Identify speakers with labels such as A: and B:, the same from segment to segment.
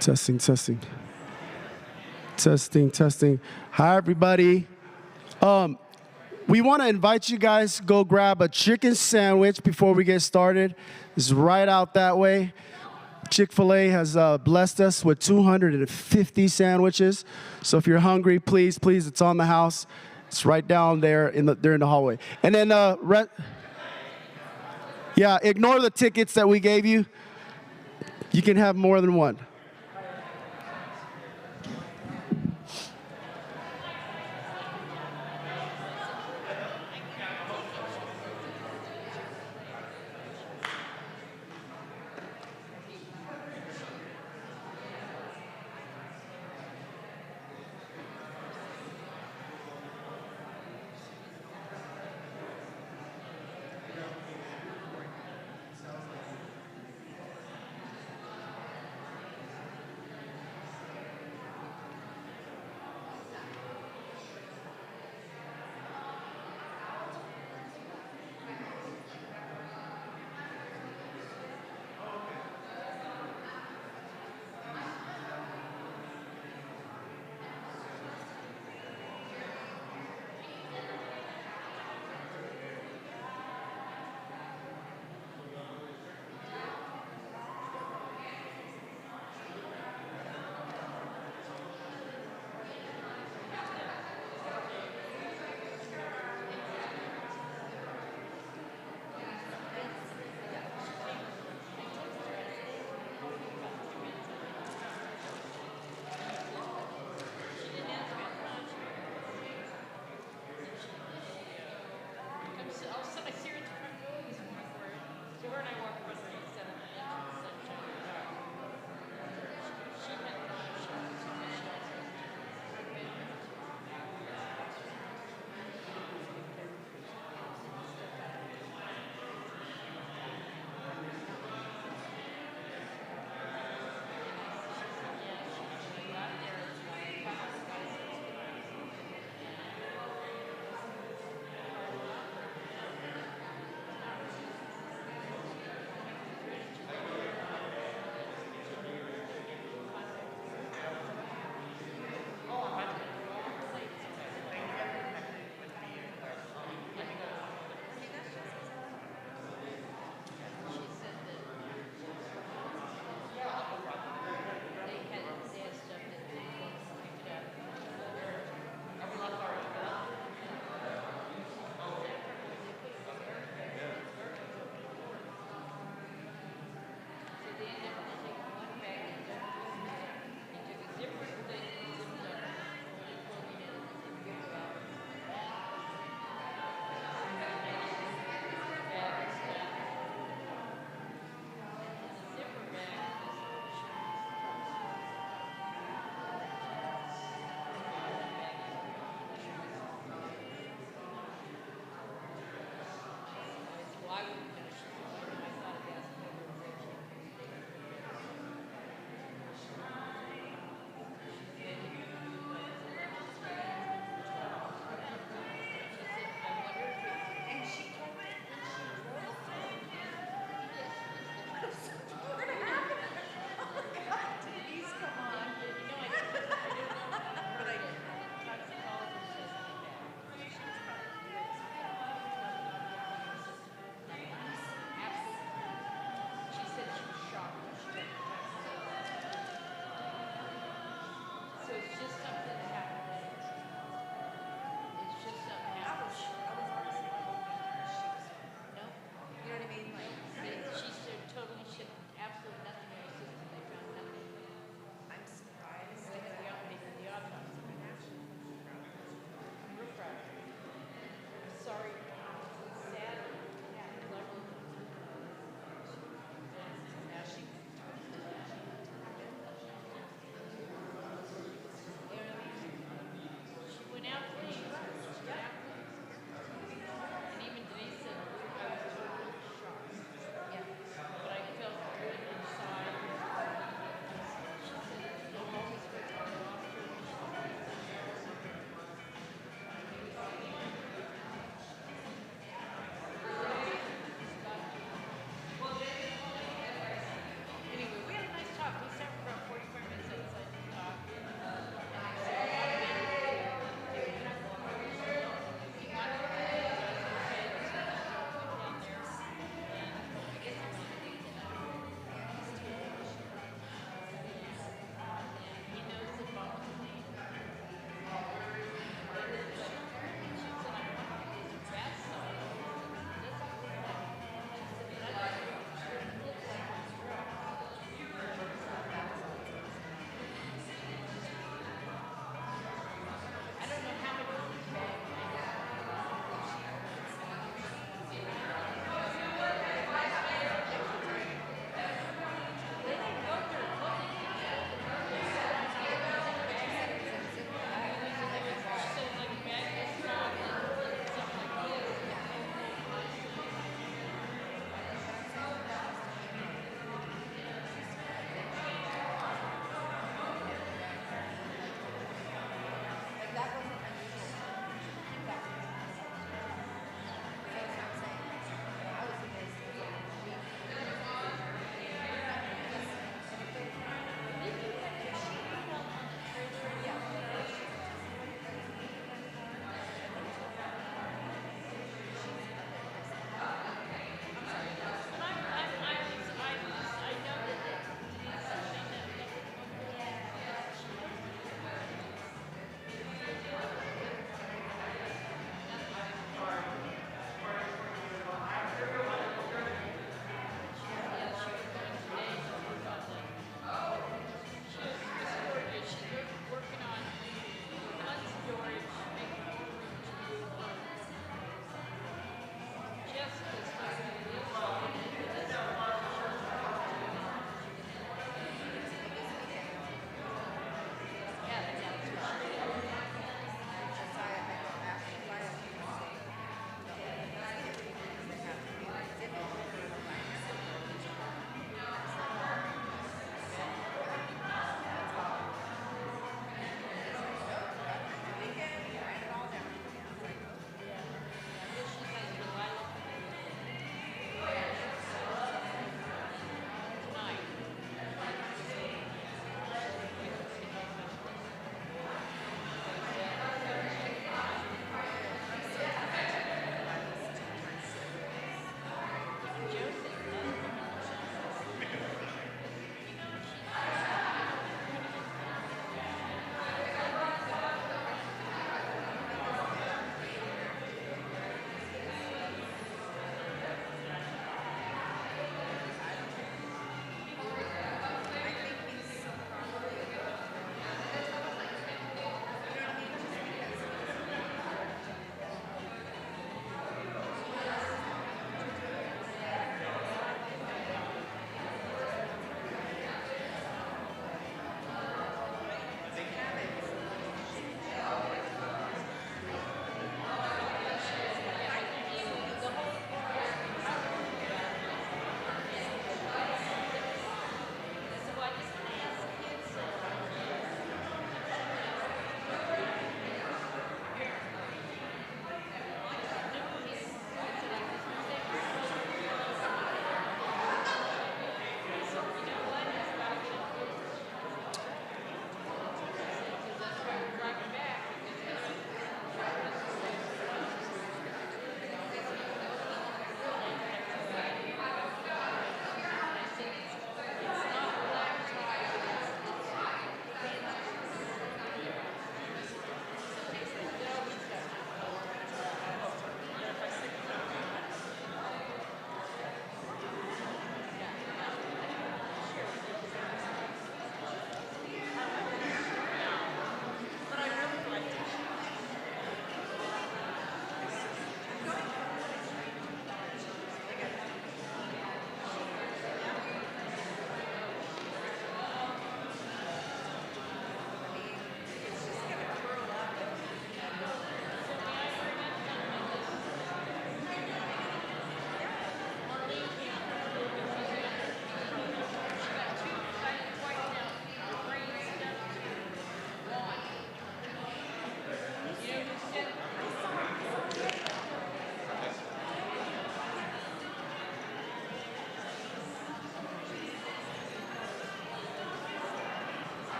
A: Testing, testing. Testing, testing. Hi, everybody. We want to invite you guys to go grab a chicken sandwich before we get started. It's right out that way. Chick-fil-A has blessed us with 250 sandwiches. So if you're hungry, please, it's on the house. It's right down there in the hallway. And then, ignore the tickets that we gave you. You can have more than one.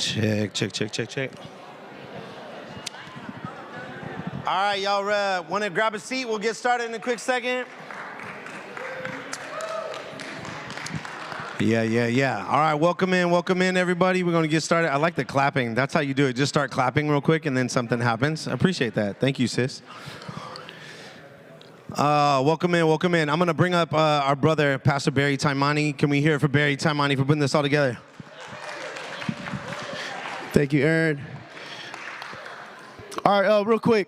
B: Check, check, check, check, check. All right, y'all want to grab a seat? We'll get started in a quick second. Yeah. All right, welcome in, everybody. We're going to get started. I like the clapping. That's how you do it. Just start clapping real quick, and then something happens. I appreciate that. Thank you, sis. Welcome in. I'm going to bring up our brother, Pastor Barry Taimani. Can we hear it for Barry Taimani for putting this all together?
A: Thank you, Aaron. All right, real quick.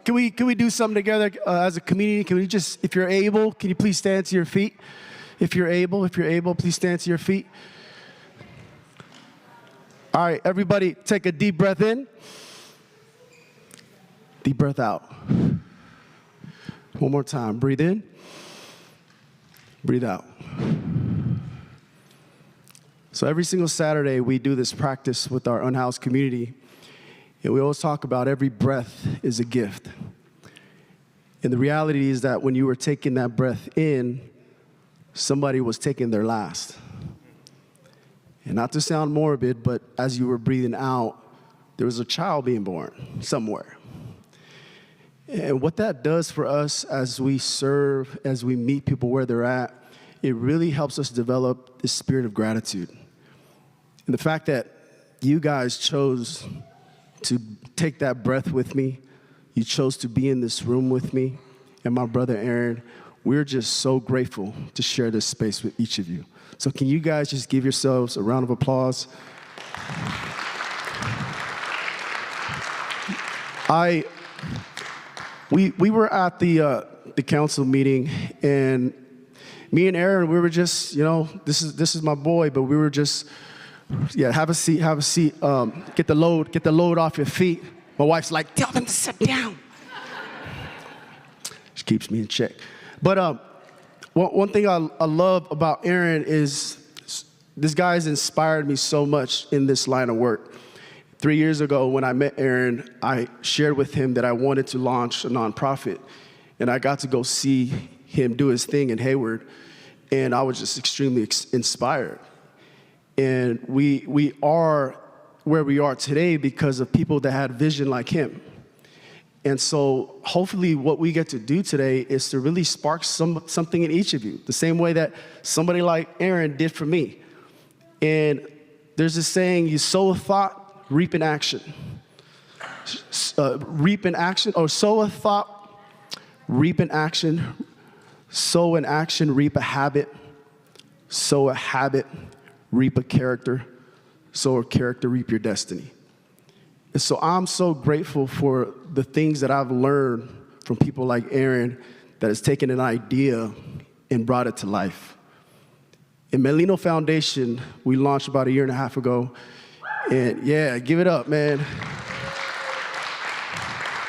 A: Can we do something together as a community? Can we just, if you're able, can you please stand to your feet? If you're able, please stand to your feet. All right, everybody, take a deep breath in. Deep breath out. One more time. Breathe in. Breathe out. So every single Saturday, we do this practice with our unhoused community. And we always talk about every breath is a gift. And the reality is that when you were taking that breath in, somebody was taking their last. And not to sound morbid, but as you were breathing out, there was a child being born somewhere. And what that does for us as we serve, as we meet people where they're at, it really helps us develop this spirit of gratitude. And the fact that you guys chose to take that breath with me, you chose to be in this room with me, and my brother Aaron, we're just so grateful to share this space with each of you. So can you guys just give yourselves a round of applause? We were at the council meeting, and me and Aaron, we were just, this is my boy, but we were just, have a seat, get the load off your feet. My wife's like, tell them to sit down. She keeps me in check. But one thing I love about Aaron is this guy's inspired me so much in this line of work. 3 years ago when I met Aaron, I shared with him that I wanted to launch a nonprofit. And I got to go see him do his thing in Hayward. And I was just extremely inspired. And we are where we are today because of people that had vision like him. And so hopefully what we get to do today is to really spark something in each of you, the same way that somebody like Aaron did for me. And there's this saying, you sow a thought, reap an action. Reap an action, or sow a thought, reap an action. Sow an action, reap a habit. Sow a habit, reap a character. Sow a character, reap your destiny. And so I'm so grateful for the things that I've learned from people like Aaron that has taken an idea and brought it to life. In Melino Foundation, we launched about 1.5 years ago. And yeah, give it up, man.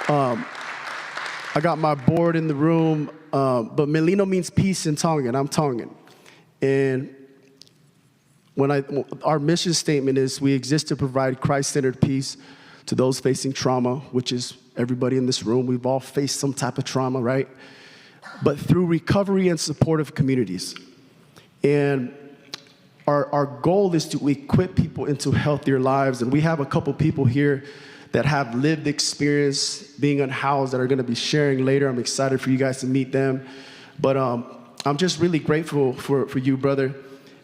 A: I got my board in the room, but Melino means peace in Tongan. I'm Tongan. And our mission statement is we exist to provide Christ-centered peace to those facing trauma, which is everybody in this room. We've all faced some type of trauma, right? But through recovery and supportive communities. And our goal is to equip people into healthier lives. And we have a couple people here that have lived experience being unhoused that are gonna be sharing later. I'm excited for you guys to meet them. But I'm just really grateful for you, brother.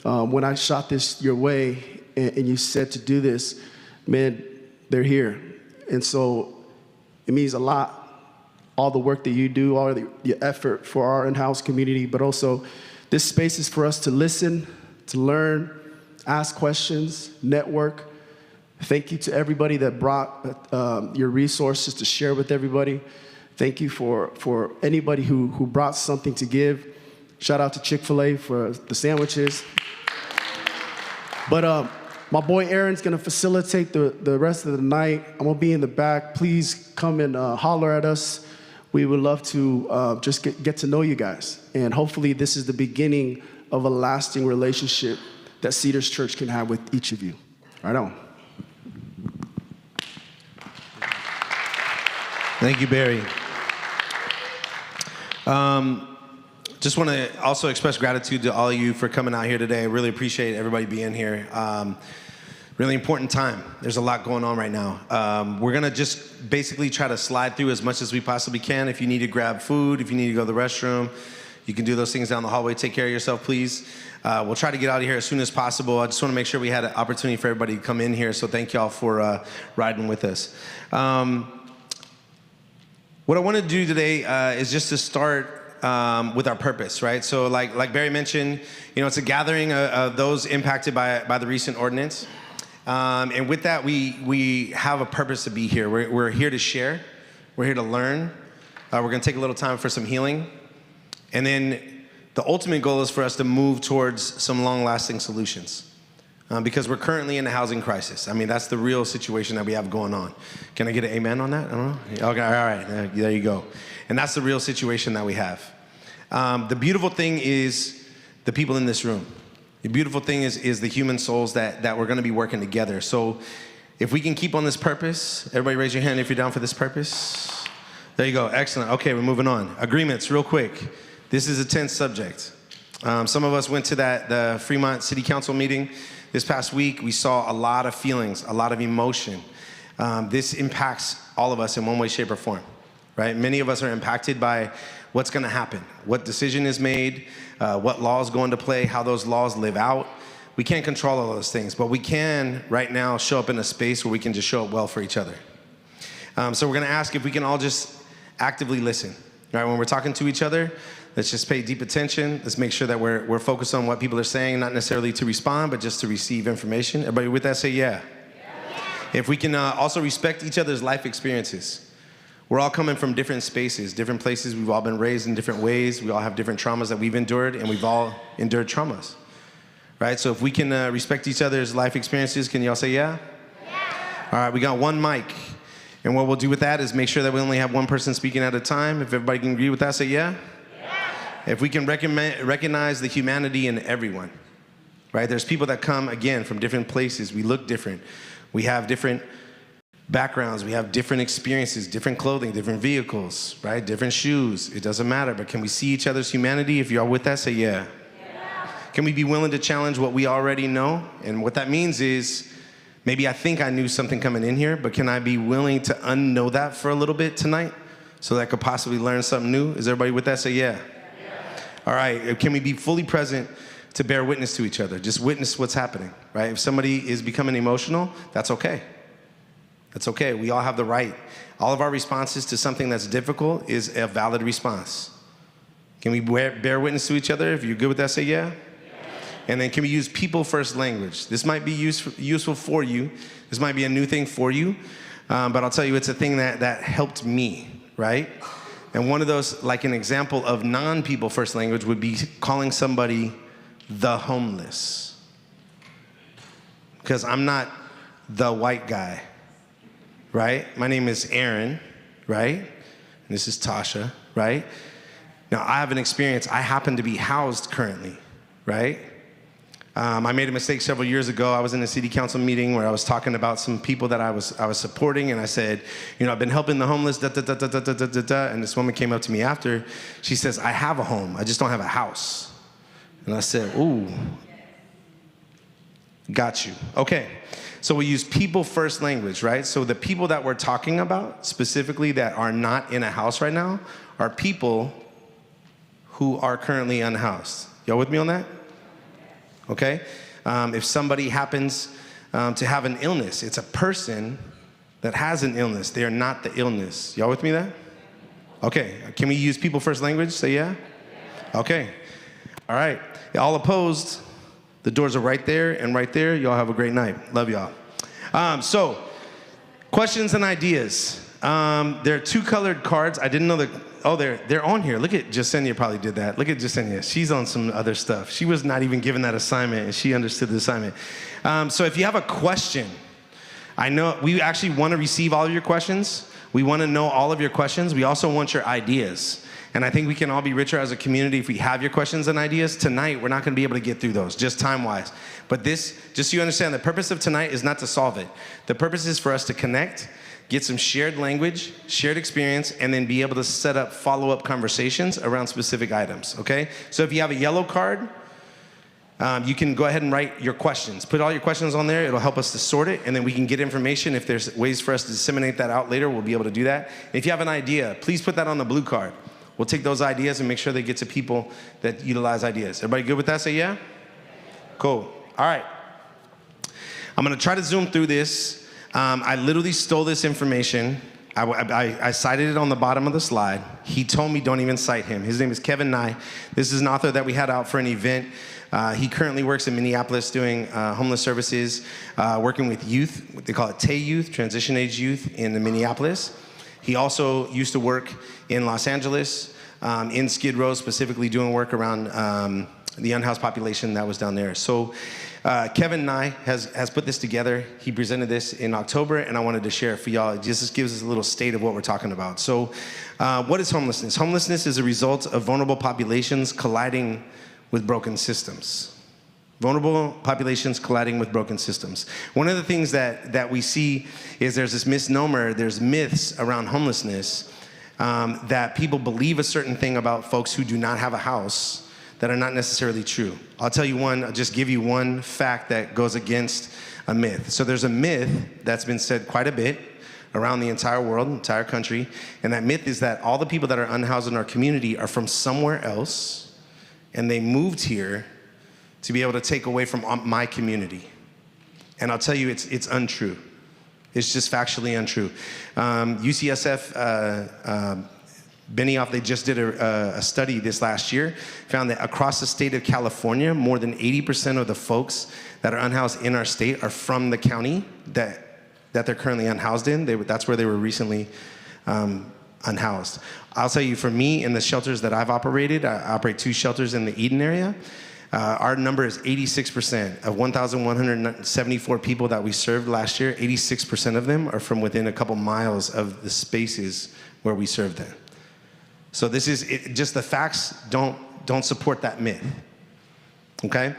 A: When I shot this your way and you said to do this, man, they're here. And so it means a lot, all the work that you do, all the effort for our in-house community, but also this space is for us to listen, to learn, ask questions, network. Thank you to everybody that brought your resources to share with everybody. Thank you for anybody who brought something to give. Shout out to Chick-fil-A for the sandwiches. But my boy Aaron's gonna facilitate the rest of the night. I'm gonna be in the back. Please come and holler at us. We would love to just get to know you guys. And hopefully this is the beginning of a lasting relationship that Cedars Church can have with each of you. Right on.
B: Thank you, Barry. Just want to also express gratitude to all of you for coming out here today. I really appreciate everybody being here. Really important time. There's a lot going on right now. We're gonna just basically try to slide through as much as we possibly can. If you need to grab food, if you need to go to the restroom, you can do those things down the hallway. Take care of yourself, please. We'll try to get out of here as soon as possible. I just want to make sure we had an opportunity for everybody to come in here, so thank y'all for riding with us. What I want to do today is just to start with our purpose, right? So like Barry mentioned, it's a gathering of those impacted by the recent ordinance. And with that, we have a purpose to be here. We're here to share. We're here to learn. We're going to take a little time for some healing. And then the ultimate goal is for us to move towards some long-lasting solutions. Because we're currently in a housing crisis. I mean, that's the real situation that we have going on. Can I get an amen on that? I don't know. Okay, all right, there you go. And that's the real situation that we have. The beautiful thing is the people in this room. The beautiful thing is the human souls that we're gonna be working together. So if we can keep on this purpose, everybody raise your hand if you're down for this purpose. There you go, excellent. Okay, we're moving on. Agreements, real quick. This is a tense subject. Some of us went to the Fremont City Council meeting this past week. We saw a lot of feelings, a lot of emotion. This impacts all of us in one way, shape, or form, right? Many of us are impacted by what's gonna happen, what decision is made, what laws go into play, how those laws live out. We can't control all those things, but we can right now show up in a space where we can just show up well for each other. So we're gonna ask if we can all just actively listen, right? When we're talking to each other, let's just pay deep attention. Let's make sure that we're focused on what people are saying, not necessarily to respond, but just to receive information. Everybody with that say yeah. If we can also respect each other's life experiences. We're all coming from different spaces, different places. We've all been raised in different ways. We all have different traumas that we've endured, and we've all endured traumas, right? So if we can respect each other's life experiences, can y'all say yeah? Yeah. All right, we got one mic. And what we'll do with that is make sure that we only have one person speaking at a time. If everybody can agree with that, say yeah? Yeah. If we can recognize the humanity in everyone, right? There's people that come, again, from different places. We look different. We have different backgrounds, we have different experiences, different clothing, different vehicles, right? Different shoes. It doesn't matter, but can we see each other's humanity? If you're with that, say yeah. Yeah. Can we be willing to challenge what we already know? And what that means is, maybe I think I knew something coming in here, but can I be willing to unknow that for a little bit tonight so that I could possibly learn something new? Is everybody with that? Say yeah. Yeah. All right, can we be fully present to bear witness to each other? Just witness what's happening, right? If somebody is becoming emotional, that's okay. That's okay, we all have the right. All of our responses to something that's difficult is a valid response. Can we bear witness to each other? If you're good with that, say yeah. And then can we use people first language? This might be useful for you. This might be a new thing for you. But I'll tell you, it's a thing that helped me, right? And one of those, like an example of non-people first language would be calling somebody the homeless. Because I'm not the white guy, right? My name is Aaron, right? And this is Tasha, right? Now, I have an experience. I happen to be housed currently, right? I made a mistake several years ago. I was in a city council meeting where I was talking about some people that I was supporting, and I said, I've been helping the homeless, da, da, da, da, da, da, da, da. And this woman came up to me after. She says, I have a home. I just don't have a house. And I said, ooh, got you. Okay, so we use people first language, right? So the people that we're talking about, specifically that are not in a house right now, are people who are currently unhoused. Y'all with me on that? Okay? If somebody happens to have an illness, it's a person that has an illness. They are not the illness. Y'all with me there? Okay, can we use people first language? Say yeah? Okay, all right. All opposed, the doors are right there and right there. Y'all have a great night. Love y'all. So, questions and ideas. There are two colored cards. I didn't know that. Oh, they're on here. Look at Jasenia probably did that. Look at Jasenia. She's on some other stuff. She was not even given that assignment, and she understood the assignment. So if you have a question, I know we actually want to receive all of your questions. We want to know all of your questions. We also want your ideas. And I think we can all be richer as a community if we have your questions and ideas. Tonight, we're not going to be able to get through those, just time-wise. But this, just so you understand, the purpose of tonight is not to solve it. The purpose is for us to connect, get some shared language, shared experience, and then be able to set up follow-up conversations around specific items, okay? So if you have a yellow card, You can go ahead and write your questions. Put all your questions on there. It'll help us to sort it, and then we can get information. If there's ways for us to disseminate that out later, we'll be able to do that. If you have an idea, please put that on the blue card. We'll take those ideas and make sure they get to people that utilize ideas. Everybody good with that? Say yeah? Cool. All right. I'm going to try to zoom through this. I literally stole this information. I cited it on the bottom of the slide. He told me don't even cite him. His name is Kevin Nye. This is an author that we had out for an event. He currently works in Minneapolis doing homeless services, working with youth. They call it TAY Youth, Transition Age Youth in Minneapolis. He also used to work in Los Angeles, in Skid Row, specifically doing work around the unhoused population that was down there. So Kevin Nye has put this together. He presented this in October, and I wanted to share it for y'all. It just gives us a little state of what we're talking about. So what is homelessness? Homelessness is a result of vulnerable populations colliding with broken systems. Vulnerable populations colliding with broken systems. One of the things that we see is there's this misnomer, there's myths around homelessness, that people believe a certain thing about folks who do not have a house that are not necessarily true. I'll just give you one fact that goes against a myth. So there's a myth that's been said quite a bit around the entire world, entire country, and that myth is that all the people that are unhoused in our community are from somewhere else, and they moved here to be able to take away from my community. And I'll tell you, it's untrue. It's just factually untrue. UCSF, Benioff, they just did a study this last year, found that across the state of California, more than 80% of the folks that are unhoused in our state are from the county that they're currently unhoused in. That's where they were recently unhoused. I'll tell you, for me, in the shelters that I've operated, I operate 2 shelters in the Eden area. Our number is 86%. Of 1,174 people that we served last year, 86% of them are from within a couple miles of the spaces where we served them. So this is just the facts don't support that myth. Okay?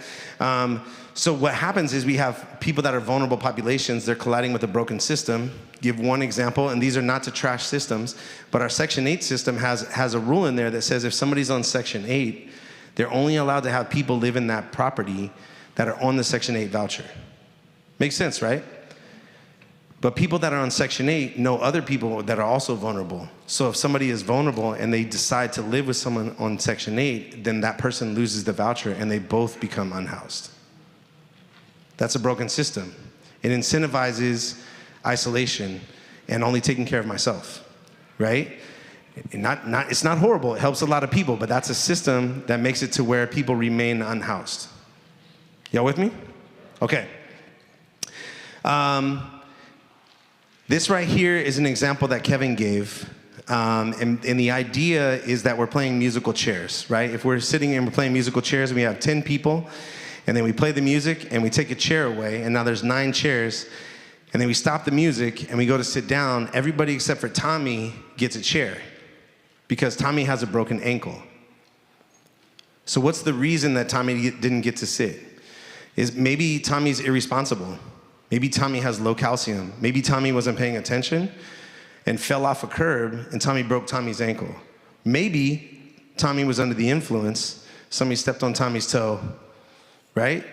B: So what happens is we have people that are vulnerable populations, they're colliding with a broken system. Give one example, and these are not to trash systems, but our Section 8 system has a rule in there that says if somebody's on Section 8, they're only allowed to have people live in that property that are on the Section 8 voucher. Makes sense, right? But people that are on Section 8 know other people that are also vulnerable. So if somebody is vulnerable and they decide to live with someone on Section 8, then that person loses the voucher and they both become unhoused. That's a broken system. It incentivizes isolation and only taking care of myself, right? It's not horrible. It helps a lot of people, but that's a system that makes it to where people remain unhoused. Y'all with me? Okay. This right here is an example that Kevin gave. And the idea is that we're playing musical chairs, right? If we're sitting and we're playing musical chairs and we have 10 people, and then we play the music and we take a chair away, and now there's 9 chairs, and then we stop the music and we go to sit down, everybody except for Tommy gets a chair because Tommy has a broken ankle. So what's the reason that Tommy didn't get to sit? Is maybe Tommy's irresponsible. Maybe Tommy has low calcium. Maybe Tommy wasn't paying attention and fell off a curb and Tommy broke Tommy's ankle. Maybe Tommy was under the influence. Somebody stepped on Tommy's toe, right?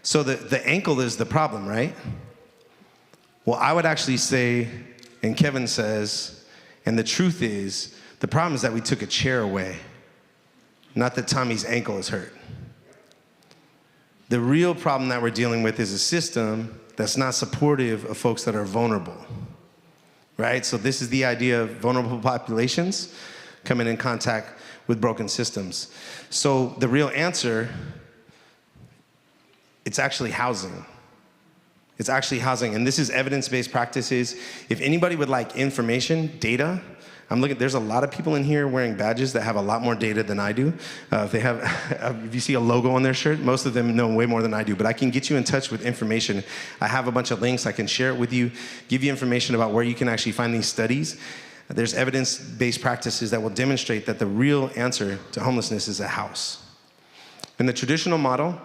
B: So the ankle is the problem, right? Well, I would actually say, and Kevin says, and the truth is, the problem is that we took a chair away, not that Tommy's ankle is hurt. The real problem that we're dealing with is a system that's not supportive of folks that are vulnerable, right? So this is the idea of vulnerable populations coming in contact with broken systems. So the real answer, it's actually housing. It's actually housing, and this is evidence-based practices. If anybody would like information, data, there's a lot of people in here wearing badges that have a lot more data than I do. If you see a logo on their shirt, most of them know way more than I do, but I can get you in touch with information. I have a bunch of links, I can share it with you, give you information about where you can actually find these studies. There's evidence-based practices that will demonstrate that the real answer to homelessness is a house. In the traditional model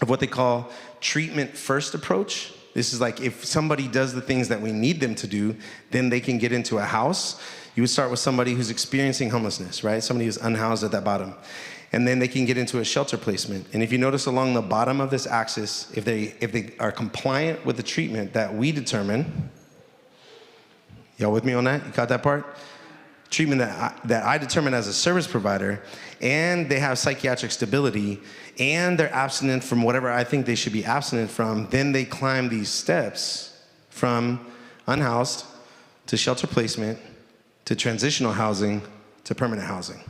B: of what they call treatment-first approach, this is like if somebody does the things that we need them to do, then they can get into a house. You would start with somebody who's experiencing homelessness, right? Somebody who's unhoused at that bottom. and then they can get into a shelter placement. And if you notice along the bottom of this axis, if they are compliant with the treatment that we determine, y'all with me on that? You caught that part? Treatment that I determine as a service provider, and they have psychiatric stability, and they're abstinent from whatever I think they should be abstinent from, then they climb these steps from unhoused to shelter placement to transitional housing to permanent housing,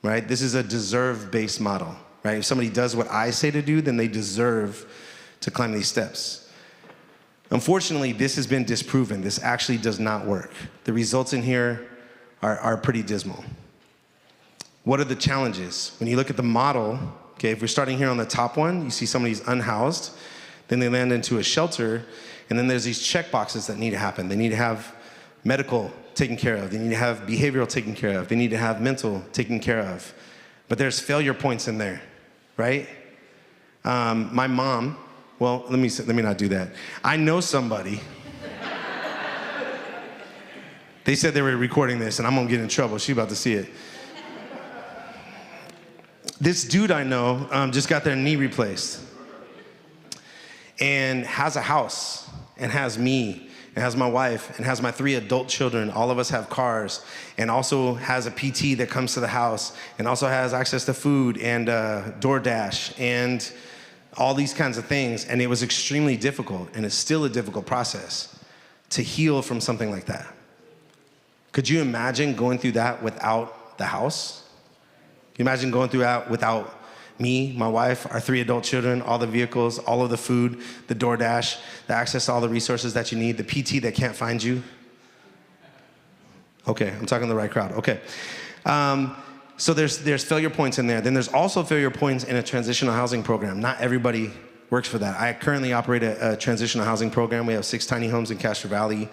B: right? This is a deserve-based model, right? If somebody does what I say to do, then they deserve to climb these steps. Unfortunately, this has been disproven. This actually does not work. The results in here are pretty dismal. What are the challenges? When you look at the model, okay, if we're starting here on the top one, you see somebody's unhoused, then they land into a shelter, and then there's these check boxes that need to happen. They need to have medical taken care of. They need to have behavioral taken care of. They need to have mental taken care of. But there's failure points in there, right? My mom, well, let me not do that. I know somebody. They said they were recording this, and I'm gonna get in trouble. She's about to see it. This dude I know just got their knee replaced and has a house and has me and has my wife and has my 3 adult children. All of us have cars, and also has a PT that comes to the house, and also has access to food and DoorDash and all these kinds of things. And it was extremely difficult, and it's still a difficult process to heal from something like that. Could you imagine going through that without the house? Can you imagine going through that without me, my wife, our 3 adult children, all the vehicles, all of the food, the DoorDash, the access to all the resources that you need, the PT that can't find you? Okay, I'm talking to the right crowd. Okay. So there's failure points in there. Then there's also failure points in a transitional housing program. Not everybody works for that. I currently operate a transitional housing program. We have 6 tiny homes in Castro Valley.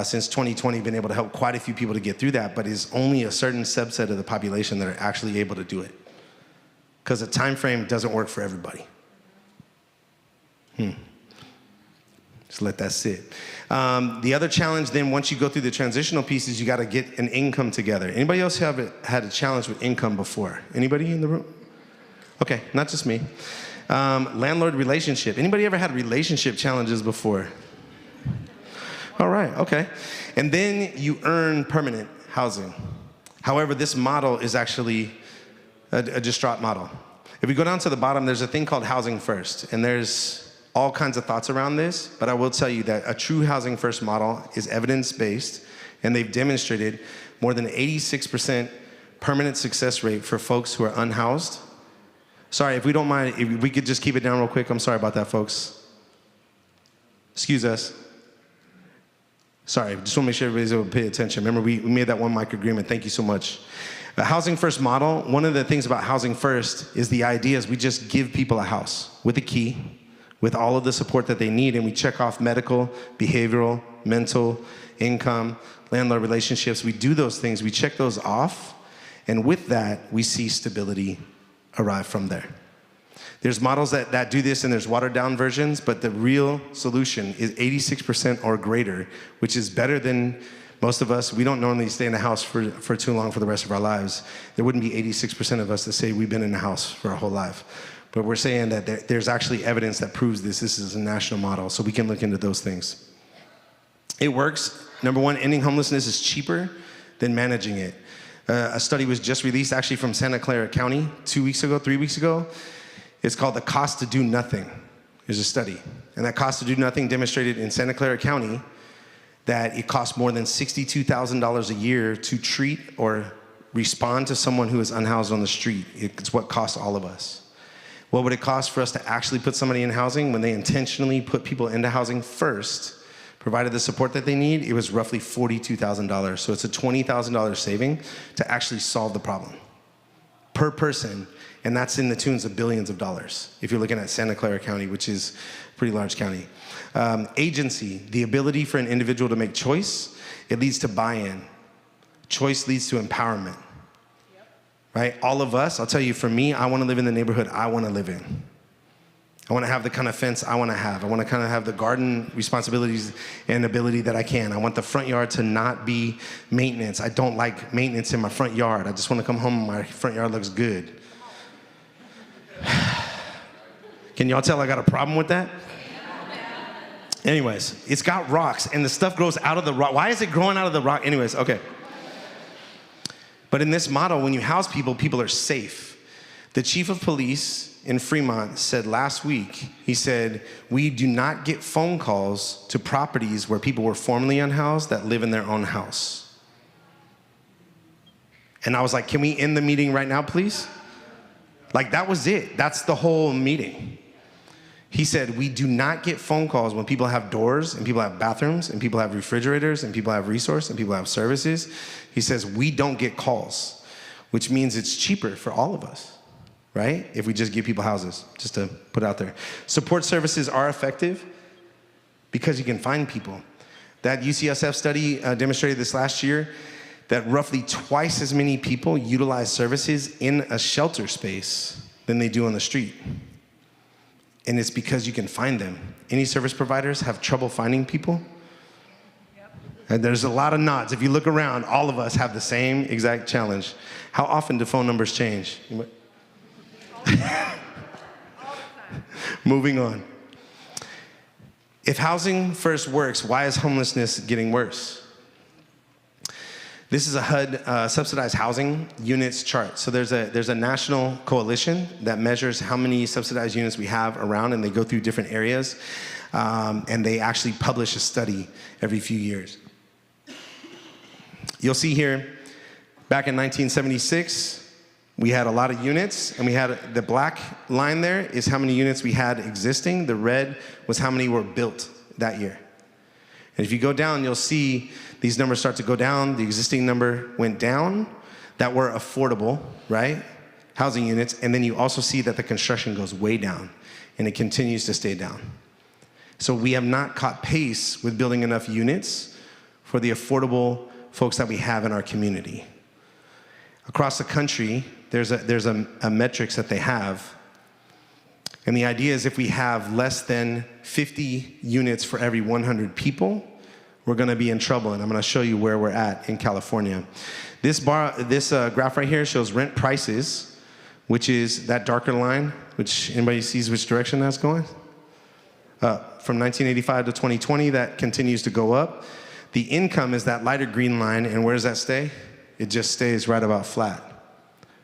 B: Since 2020, been able to help quite a few people to get through that, but it's only a certain subset of the population that are actually able to do it, because the time frame doesn't work for everybody. Just let that sit. The other challenge then, once you go through the transitional pieces, you got to get an income together. Anybody else have had a challenge with income before? Anybody in the room? Okay, not just me. Landlord relationship. Anybody ever had relationship challenges before? All right, okay. And then you earn permanent housing. However, this model is actually a distraught model. If we go down to the bottom, there's a thing called housing first, and there's all kinds of thoughts around this, but I will tell you that a true housing first model is evidence-based, and they've demonstrated more than 86% permanent success rate for folks who are unhoused. Sorry, if we don't mind, if we could just keep it down real quick. I'm sorry about that, folks. Excuse us. Sorry, just want to make sure everybody's able to pay attention. Remember, we made that one mic agreement. Thank you so much. A housing first model, one of the things about housing first is the idea is we just give people a house with a key, with all of the support that they need, and we check off medical, behavioral, mental, income, landlord relationships. We do those things, we check those off, and with that, we see stability arrive from there. There's models that do this, and there's watered down versions, but the real solution is 86% or greater, which is better than most of us. We don't normally stay in the house for too long for the rest of our lives. There wouldn't be 86% of us that say we've been in the house for our whole life. But we're saying that there's actually evidence that proves this. This is a national model, so we can look into those things. It works. Number one, ending homelessness is cheaper than managing it. A study was just released actually from Santa Clara County 3 weeks ago. It's called the cost to do nothing. There's a study. And that cost to do nothing demonstrated in Santa Clara County that it costs more than $62,000 a year to treat or respond to someone who is unhoused on the street. It's what costs all of us. What would it cost for us to actually put somebody in housing when they intentionally put people into housing first, provided the support that they need? It was roughly $42,000. So it's a $20,000 saving to actually solve the problem per person. And that's in the tunes of billions of dollars, if you're looking at Santa Clara County, which is a pretty large county. Agency, the ability for an individual to make choice, it leads to buy-in. Choice leads to empowerment, right? All of us, I'll tell you, for me, I want to live in the neighborhood I want to live in. I want to have the kind of fence I want to have. I want to kind of have the garden responsibilities and ability that I can. I want the front yard to not be maintenance. I don't like maintenance in my front yard. I just want to come home and my front yard looks good. Can y'all tell I got a problem with that? Anyways, it's got rocks, and the stuff grows out of the rock. Why is it growing out of the rock? Anyways, okay. But in this model, when you house people, people are safe. The chief of police in Fremont said last week, he said, we do not get phone calls to properties where people were formerly unhoused that live in their own house. And I was like, can we end the meeting right now, please? Like, that was it. That's the whole meeting. He said, we do not get phone calls when people have doors and people have bathrooms and people have refrigerators and people have resources and people have services. He says, we don't get calls, which means it's cheaper for all of us, right? If we just give people houses, just to put it out there. Support services are effective because you can find people. That UCSF study demonstrated this last year that roughly twice as many people utilize services in a shelter space than they do on the street. And it's because you can find them. Any service providers have trouble finding people? Yep. And there's a lot of nods. If you look around, all of us have the same exact challenge. How often do phone numbers change?
C: All the time.
B: Moving on. If housing first works, why is homelessness getting worse? This is a HUD subsidized housing units chart. So there's a national coalition that measures how many subsidized units we have around, and they go through different areas, and they actually publish a study every few years. You'll see here, back in 1976, we had a lot of units, and we had the black line there is how many units we had existing. The red was how many were built that year. And if you go down, you'll see these numbers start to go down. The existing number went down that were affordable, right? Housing units. And then you also see that the construction goes way down, and it continues to stay down. So we have not caught pace with building enough units for the affordable folks that we have in our community. Across the country, there's a metrics that they have. And the idea is if we have less than 50 units for every 100 people, we're gonna be in trouble, and I'm gonna show you where we're at in California. This graph right here shows rent prices, which is that darker line, which anybody sees which direction that's going? From 1985 to 2020, that continues to go up. The income is that lighter green line, and where does that stay? It just stays right about flat.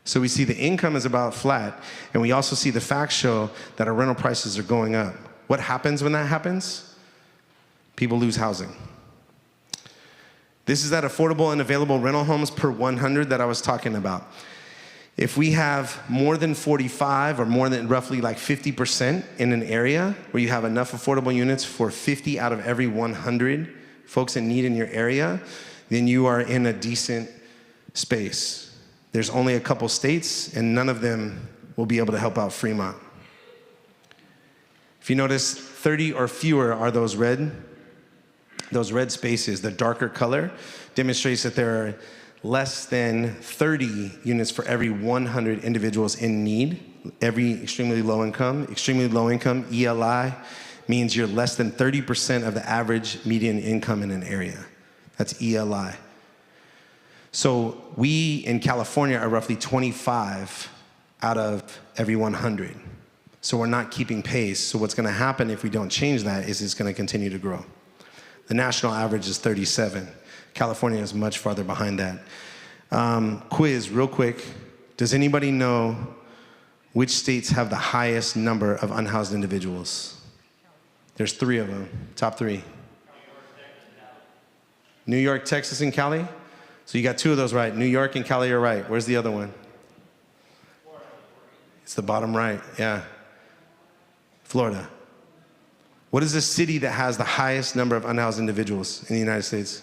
B: So we see the income is about flat, and we also see the facts show that our rental prices are going up. What happens when that happens? People lose housing. This is that affordable and available rental homes per 100 that I was talking about. If we have more than 45 or more than roughly like 50% in an area where you have enough affordable units for 50 out of every 100 folks in need in your area, then you are in a decent space. There's only a couple states, and none of them will be able to help out Fremont. If you notice, 30 or fewer are those red spaces. The darker color demonstrates that there are less than 30 units for every 100 individuals in need. Every extremely low income, ELI, means you're less than 30% of the average median income in an area. That's ELI. So we in California are roughly 25 out of every 100. So we're not keeping pace. So what's gonna happen if we don't change that is it's gonna continue to grow. The national average is 37. California is much farther behind that. Quiz, real quick. Does anybody know which states have the highest number of unhoused individuals? There's 3 of them, top 3. New York, Texas, and Cali? So you got 2 of those right. New York and Cali are right. Where's the other one? It's the bottom right, yeah. Florida. What is the city that has the highest number of unhoused individuals in the United States?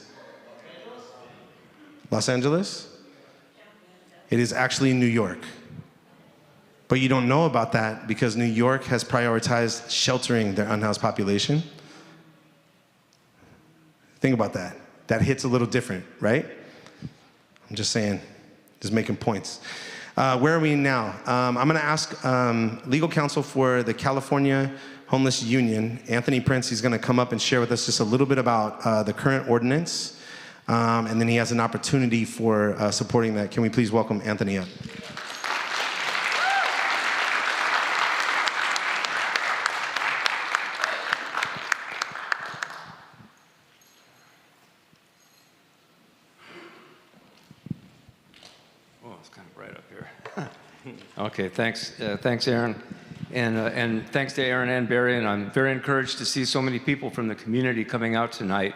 B: Los Angeles? It is actually New York. But you don't know about that because New York has prioritized sheltering their unhoused population. Think about that. That hits a little different, right? I'm just saying, just making points. Where are we now? I'm gonna ask legal counsel for the California Homeless Union, Anthony Prince. He's gonna come up and share with us just a little bit about the current ordinance, and then he has an opportunity for supporting that. Can we please welcome Anthony up?
C: it's kind of bright up here. Okay, thanks, thanks, Aaron, and thanks to Aaron and Barry. And I'm very encouraged to see so many people from the community coming out tonight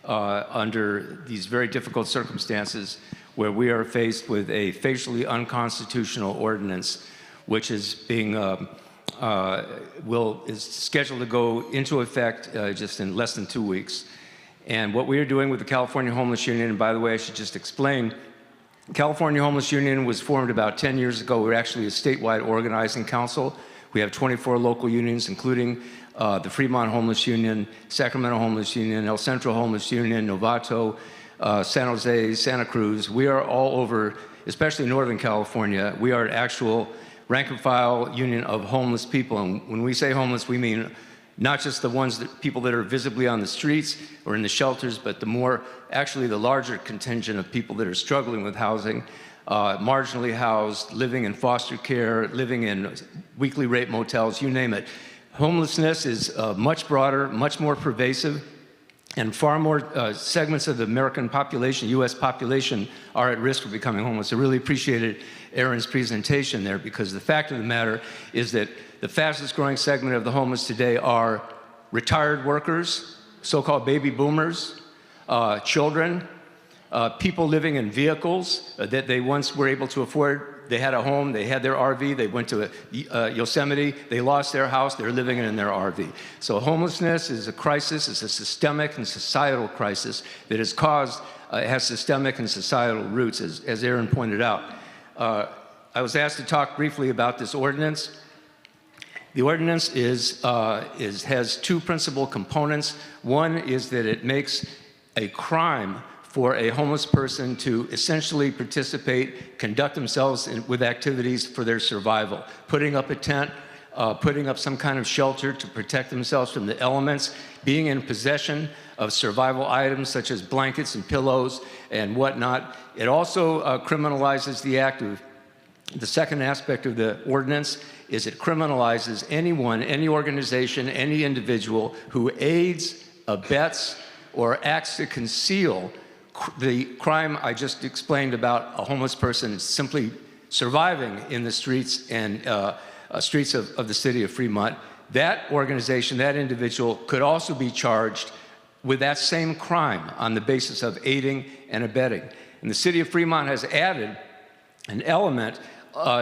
C: under these very difficult circumstances, where we are faced with a facially unconstitutional ordinance, which is being is scheduled to go into effect just in less than 2 weeks. And what we are doing with the California Homeless Union, and by the way, I should just explain, California Homeless Union was formed about 10 years ago. We're actually a statewide organizing council. We have 24 local unions, including the Fremont Homeless Union, Sacramento Homeless Union, El Centro Homeless Union, Novato, San Jose, Santa Cruz. We are all over, especially Northern California. We are an actual rank and file union of homeless people. And when we say homeless, we mean not just the people that are visibly on the streets or in the shelters, but actually the larger contingent of people that are struggling with housing, marginally housed, living in foster care, living in weekly rate motels, you name it. Homelessness is much broader, much more pervasive, and far more segments of the American population, U.S. population, are at risk of becoming homeless. I really appreciated Aaron's presentation there, because the fact of the matter is that the fastest growing segment of the homeless today are retired workers, so-called baby boomers, children, people living in vehicles that they once were able to afford. They had a home, they had their RV, they went to Yosemite, they lost their house, they're living in their RV. So homelessness is a crisis, it's a systemic and societal crisis that has systemic and societal roots, as Aaron pointed out. I was asked to talk briefly about this ordinance. The ordinance has two principal components. One is that it makes a crime for a homeless person to essentially conduct themselves with activities for their survival, putting up a tent, putting up some kind of shelter to protect themselves from the elements, being in possession of survival items such as blankets and pillows and whatnot. It also criminalizes the act of, the second aspect of the ordinance is it criminalizes anyone, any organization, any individual who aids, abets, or acts to conceal the crime I just explained about a homeless person simply surviving in the streets and streets of the city of Fremont. That organization, that individual, could also be charged with that same crime on the basis of aiding and abetting. And the city of Fremont has added an element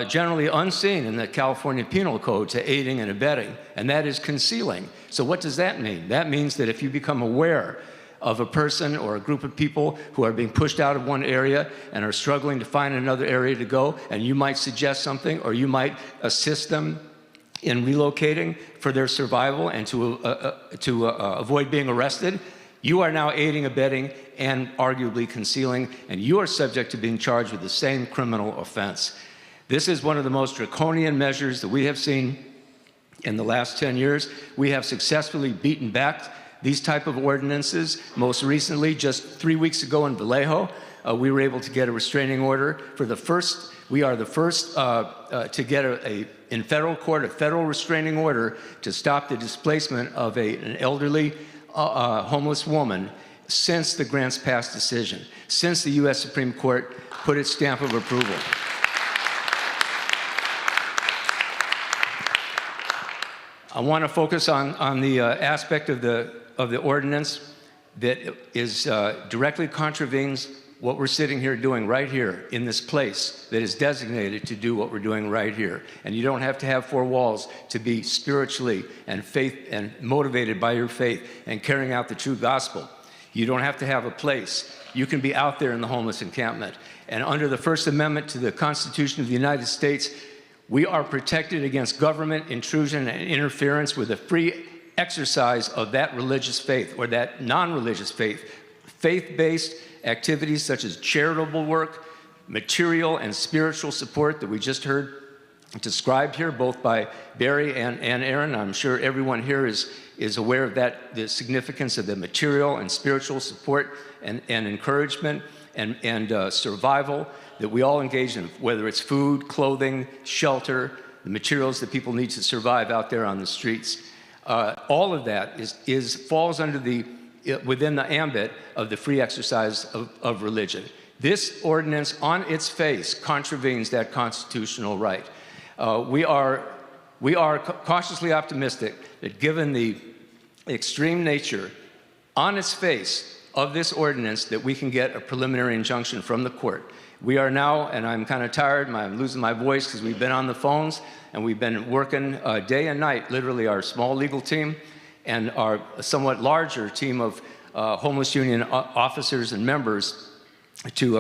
C: generally unseen in the California Penal Code to aiding and abetting, and that is concealing. So what does that mean? That means that if you become aware of a person or a group of people who are being pushed out of one area and are struggling to find another area to go, and you might suggest something, or you might assist them in relocating for their survival and to avoid being arrested, you are now aiding, abetting, and arguably concealing, and you are subject to being charged with the same criminal offense. This is one of the most draconian measures that we have seen in the last 10 years. We have successfully beaten back these type of ordinances. Most recently, just 3 weeks ago in Vallejo, we were able to get a restraining order for the first. We are the first to get in federal court a federal restraining order to stop the displacement of an elderly homeless woman since the Grants Pass decision, since the U.S. Supreme Court put its stamp of approval. I want to focus on the aspect of the ordinance that is directly contravenes what we're sitting here doing right here in this place that is designated to do what we're doing right here. And you don't have to have four walls to be spiritually and faith and motivated by your faith and carrying out the true gospel. You don't have to have a place. You can be out there in the homeless encampment. And under the First Amendment to the Constitution of the United States, we are protected against government intrusion and interference with the free exercise of that religious faith or that non-religious faith. Faith-based activities such as charitable work, material and spiritual support that we just heard described here, both by Barry and Aaron. I'm sure everyone here is aware of that, the significance of the material and spiritual support and encouragement and survival that we all engage in, whether it's food, clothing, shelter, the materials that people need to survive out there on the streets. All of that falls under within the ambit of the free exercise of religion. This ordinance on its face contravenes that constitutional right. We are cautiously optimistic that given the extreme nature on its face of this ordinance, that we can get a preliminary injunction from the court. We are now, and I'm kind of tired, I'm losing my voice because we've been on the phones and we've been working day and night, literally our small legal team and our somewhat larger team of homeless union officers and members to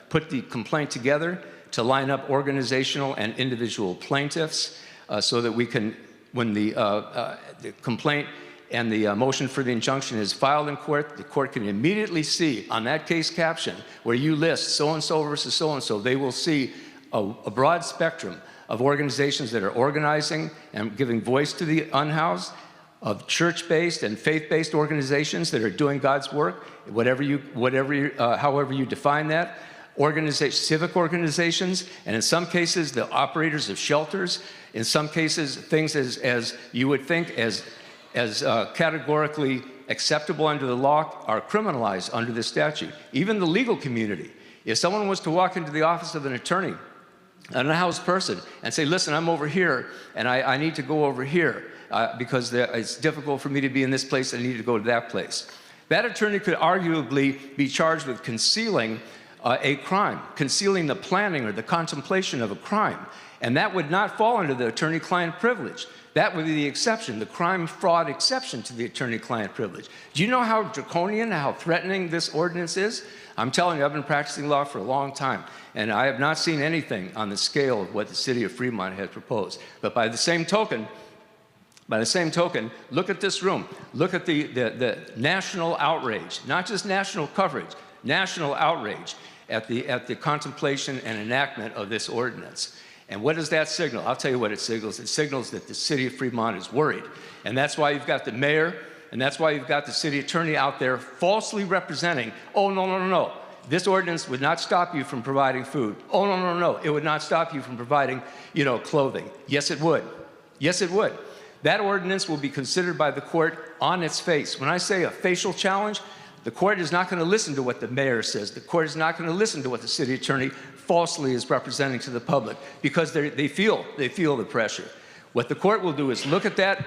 C: put the complaint together, to line up organizational and individual plaintiffs so that we can, when the complaint and the motion for the injunction is filed in court, the court can immediately see on that case caption where you list so-and-so versus so-and-so, they will see a broad spectrum of organizations that are organizing and giving voice to the unhoused, of church-based and faith-based organizations that are doing God's work, however you define that, civic organizations, and in some cases, the operators of shelters, in some cases, things as you would think as categorically acceptable under the law are criminalized under this statute. Even the legal community. If someone was to walk into the office of an attorney, an unhoused person, and say, listen, I'm over here, and I need to go over here because it's difficult for me to be in this place, and I need to go to that place. That attorney could arguably be charged with concealing a crime, concealing the planning or the contemplation of a crime, and that would not fall under the attorney-client privilege. That would be the exception, the crime-fraud exception to the attorney-client privilege. Do you know how draconian, how threatening this ordinance is? I'm telling you, I've been practicing law for a long time, and I have not seen anything on the scale of what the city of Fremont had proposed. But by the same token, look at this room. Look at the national outrage, not just national coverage, national outrage at the contemplation and enactment of this ordinance. And what does that signal? I'll tell you what it signals. It signals that the city of Fremont is worried. And that's why you've got the mayor, and that's why you've got the city attorney out there falsely representing, oh, no. This ordinance would not stop you from providing food. Oh, no. It would not stop you from providing, clothing. Yes, it would. Yes, it would. That ordinance will be considered by the court on its face. When I say a facial challenge, the court is not going to listen to what the mayor says. The court is not going to listen to what the city attorney falsely is representing to the public because they feel the pressure. What the court will do is look at that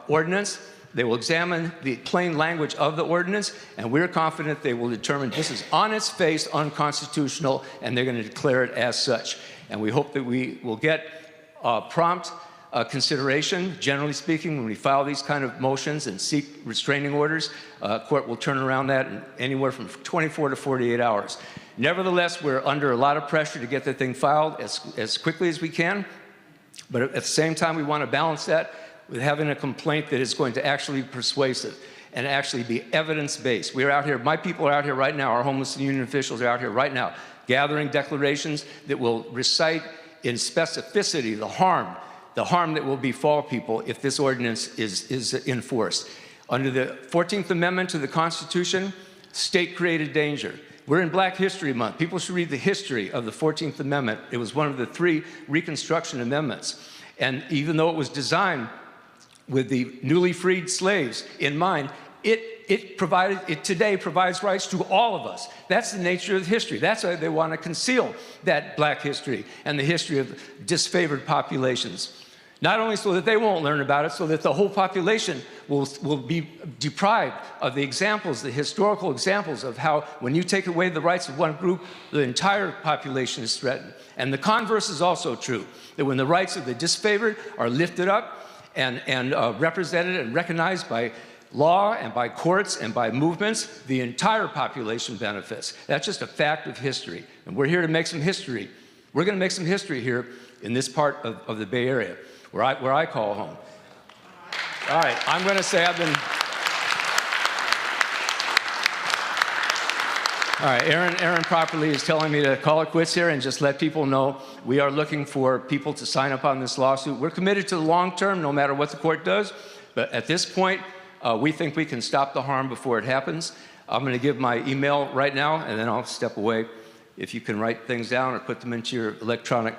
C: ordinance. They will examine the plain language of the ordinance, and we're confident they will determine this is on its face unconstitutional, and they're going to declare it as such. And we hope that we will get prompt consideration. Generally speaking, when we file these kind of motions and seek restraining orders, court will turn around that in anywhere from 24 to 48 hours. Nevertheless, we're under a lot of pressure to get the thing filed as quickly as we can, but at the same time, we want to balance that with having a complaint that is going to actually be persuasive and actually be evidence-based. We're out here, my people are out here right now, our homeless union officials are out here right now, gathering declarations that will recite in specificity the harm that will befall people if this ordinance is enforced. Under the 14th Amendment to the Constitution, state-created danger. We're in Black History Month. People should read the history of the 14th Amendment. It was one of the 3 Reconstruction Amendments. And even though it was designed with the newly freed slaves in mind, it today provides rights to all of us. That's the nature of history. That's why they want to conceal that Black history and the history of disfavored populations. Not only so that they won't learn about it, so that the whole population will be deprived of the examples, the historical examples of how when you take away the rights of one group, the entire population is threatened. And the converse is also true, that when the rights of the disfavored are lifted up and represented and recognized by law and by courts and by movements, the entire population benefits. That's just a fact of history. And we're here to make some history. We're going to make some history here in this part of the Bay Area, where I call home. All right, I'm going to say I've been... All right, Aaron properly is telling me to call it quits here and just let people know we are looking for people to sign up on this lawsuit. We're committed to the long term, no matter what the court does. But at this point, we think we can stop the harm before it happens. I'm going to give my email right now, and then I'll step away. If you can write things down or put them into your electronic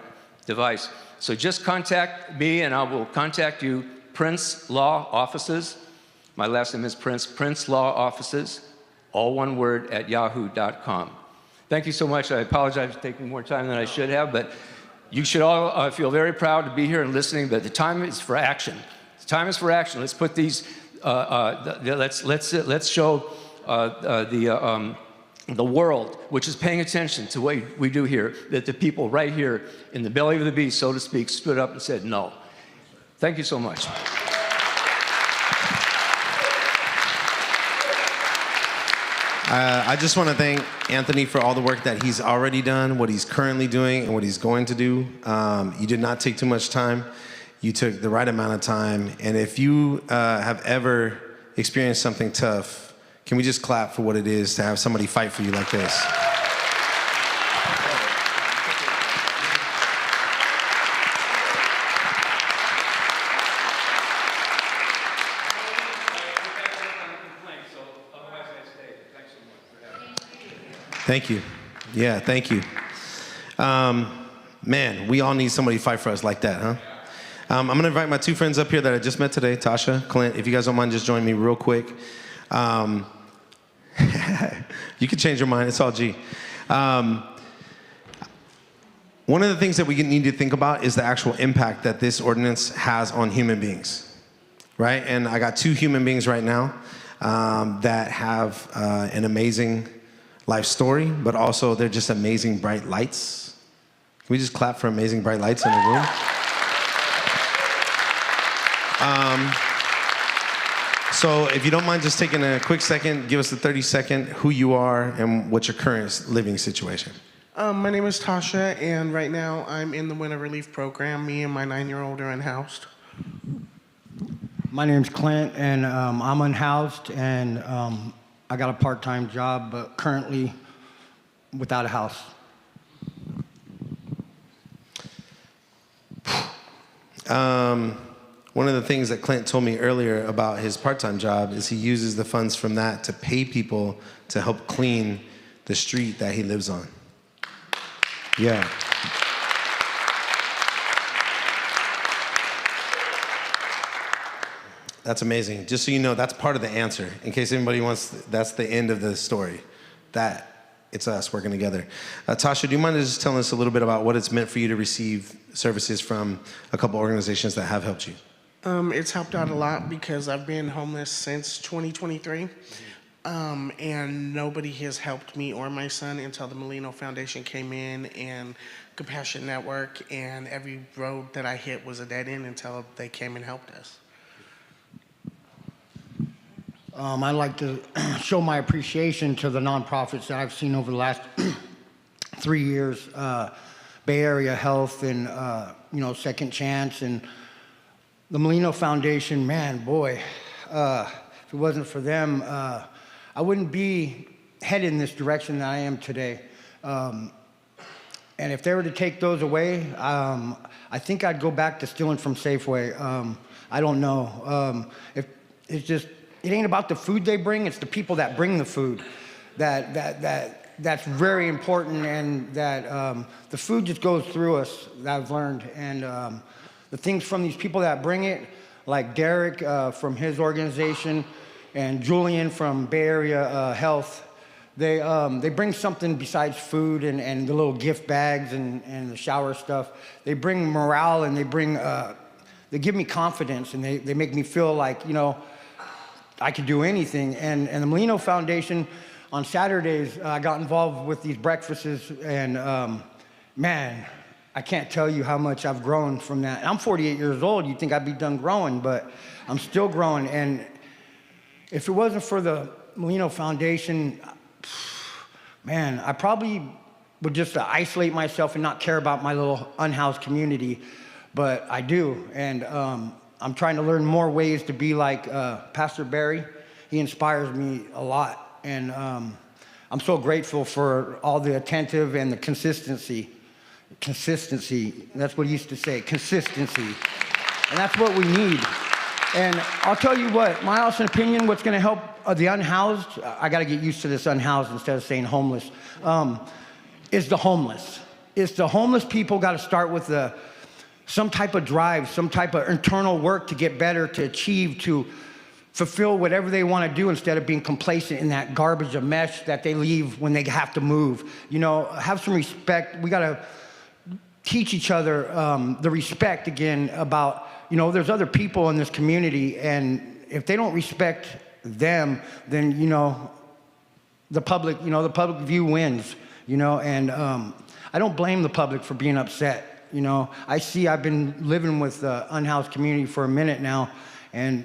C: device. So just contact me, and I will contact you. Prince Law Offices. My last name is Prince. Prince Law Offices all one word, at yahoo.com. Thank you so much. I apologize for taking more time than I should have, but you should all feel very proud to be here and listening, but the time is for action. The time is for action. Let's put these, let's show the world, which is paying attention to what we do here, that the people right here in the belly of the beast, so to speak, stood up and said no. Thank you so much.
B: I just want to thank Anthony for all the work that he's already done, what he's currently doing, and what he's going to do. You did not take too much time. You took the right amount of time. And if you have ever experienced something tough, can we just clap for what it is to have somebody fight for you like this? Thank you. Yeah, thank you. Man, we all need somebody to fight for us like that, huh? I'm going to invite my two friends up here that I just met today, Tasha, Clint. If you guys don't mind, just join me real quick. You can change your mind. It's all G. One of the things that we need to think about is the actual impact that this ordinance has on human beings, right? And I got two human beings right now that have an amazing life story, but also they're just amazing bright lights. Can we just clap for amazing bright lights in the room? So if you don't mind just taking a quick second, give us a 30-second who you are and what's your current living situation.
D: My name is Tasha, and right now I'm in the Winter Relief Program. Me and my 9-year-old are unhoused.
E: My name's Clint, and I'm unhoused, and I got a part-time job, but currently without a house.
B: One of the things that Clint told me earlier about his part-time job is he uses the funds from that to pay people to help clean the street that he lives on. Yeah. That's amazing. Just so you know, that's part of the answer. In case anybody wants, that's the end of the story. It's us working together. Tasha, do you mind just telling us a little bit about what it's meant for you to receive services from a couple organizations that have helped you?
D: It's helped out a lot because I've been homeless since 2023, and nobody has helped me or my son until the Melino Foundation came in and Compassion Network, and every road that I hit was a dead end until they came and helped us.
E: I'd like to show my appreciation to the nonprofits that I've seen over the last 3 years, Bay Area Health and Second Chance and the Melino Foundation. Man, boy, if it wasn't for them, I wouldn't be headed in this direction that I am today. And if they were to take those away, I think I'd go back to stealing from Safeway. I don't know. If it's just. It ain't about the food they bring, it's the people that bring the food. That's very important, and that the food just goes through us, that I've learned. And the things from these people that bring it, like Derek from his organization and Julian from Bay Area Health, they bring something besides food and the little gift bags and the shower stuff. They bring morale, and they give me confidence, and they make me feel like, I could do anything. And the Melino Foundation, on Saturdays, I got involved with these breakfasts, and man, I can't tell you how much I've grown from that. I'm 48 years old. You'd think I'd be done growing, but I'm still growing. And if it wasn't for the Melino Foundation, man, I probably would just isolate myself and not care about my little unhoused community, but I do. And I'm trying to learn more ways to be like Pastor Barry. He inspires me a lot. And I'm so grateful for all the attentive and the consistency. Consistency, that's what he used to say, consistency. And that's what we need. And I'll tell you what, my honest opinion, what's gonna help the unhoused, I gotta get used to this unhoused instead of saying homeless, is the homeless. It's the homeless people gotta start with some type of drive, some type of internal work to get better, to achieve, to fulfill whatever they want to do instead of being complacent in that garbage of mesh that they leave when they have to move. You know, have some respect. We got to teach each other the respect again about, you know, there's other people in this community, and if they don't respect them, then, you know, the public view wins, you know, and I don't blame the public for being upset. You know, I've been living with the unhoused community for a minute now, and,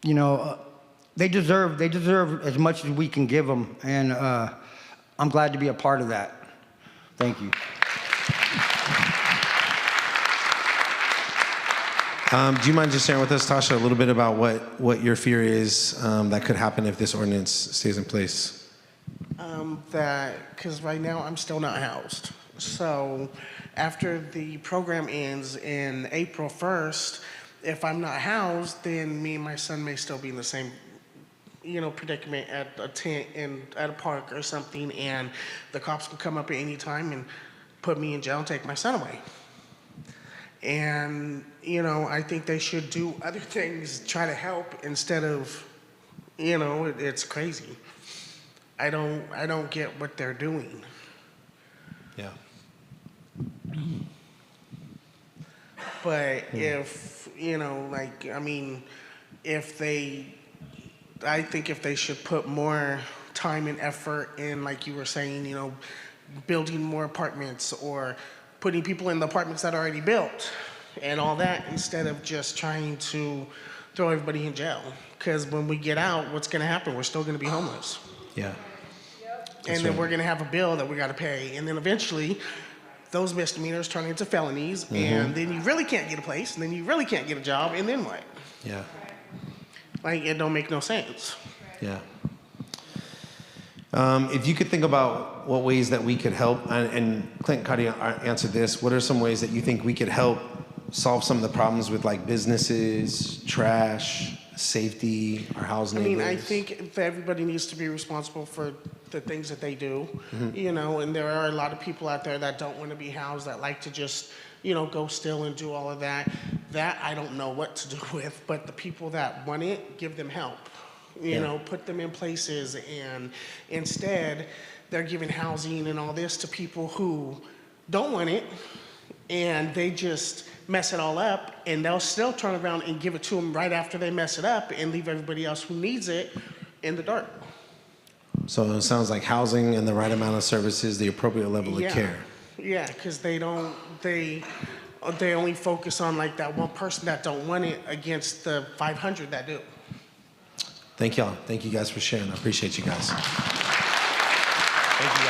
E: you know, they deserve as much as we can give them, and I'm glad to be a part of that. Thank you.
B: Do you mind just sharing with us, Tasha, a little bit about what your fear is that could happen if this ordinance stays in place?
D: Because right now I'm still not housed. So after the program ends in April 1st, if I'm not housed, then me and my son may still be in the same, you know, predicament at a tent at a park or something, and the cops can come up at any time and put me in jail and take my son away. And, you know, I think they should do other things, try to help instead of, you know, it's crazy. I don't get what they're doing.
B: Yeah.
D: But if, you know, like, I mean, I think if they should put more time and effort in, like you were saying, you know, building more apartments or putting people in the apartments that are already built and all that, instead of just trying to throw everybody in jail. Because when we get out, what's going to happen? We're still going to be homeless.
B: Yeah.
D: And then we're going to have a bill that we got to pay. And then eventually, those misdemeanors turn into felonies. And then you really can't get a place. And then you really can't get a job. And then what?
B: Yeah.
D: Like, it don't make no sense.
B: Yeah. If you could think about what ways that we could help, and Clint Cuddy answered this, what are some ways that you think we could help solve some of the problems with, like, businesses, trash, safety, our housing neighbors?
D: I mean, I think that everybody needs to be responsible for the things that they do, you know, and there are a lot of people out there that don't want to be housed, that like to just, you know, go steal and do all of that. That I don't know what to do with, but the people that want it, give them help. You know, put them in places, and instead they're giving housing and all this to people who don't want it, and they just mess it all up, and they'll still turn around and give it to them right after they mess it up and leave everybody else who needs it in the dark.
B: So it sounds like housing and the right amount of services, the appropriate level of care.
D: Yeah, because they only focus on, like, that one person that don't want it against the 500 that do.
B: Thank y'all. Thank you guys for sharing. I appreciate you guys. Thank you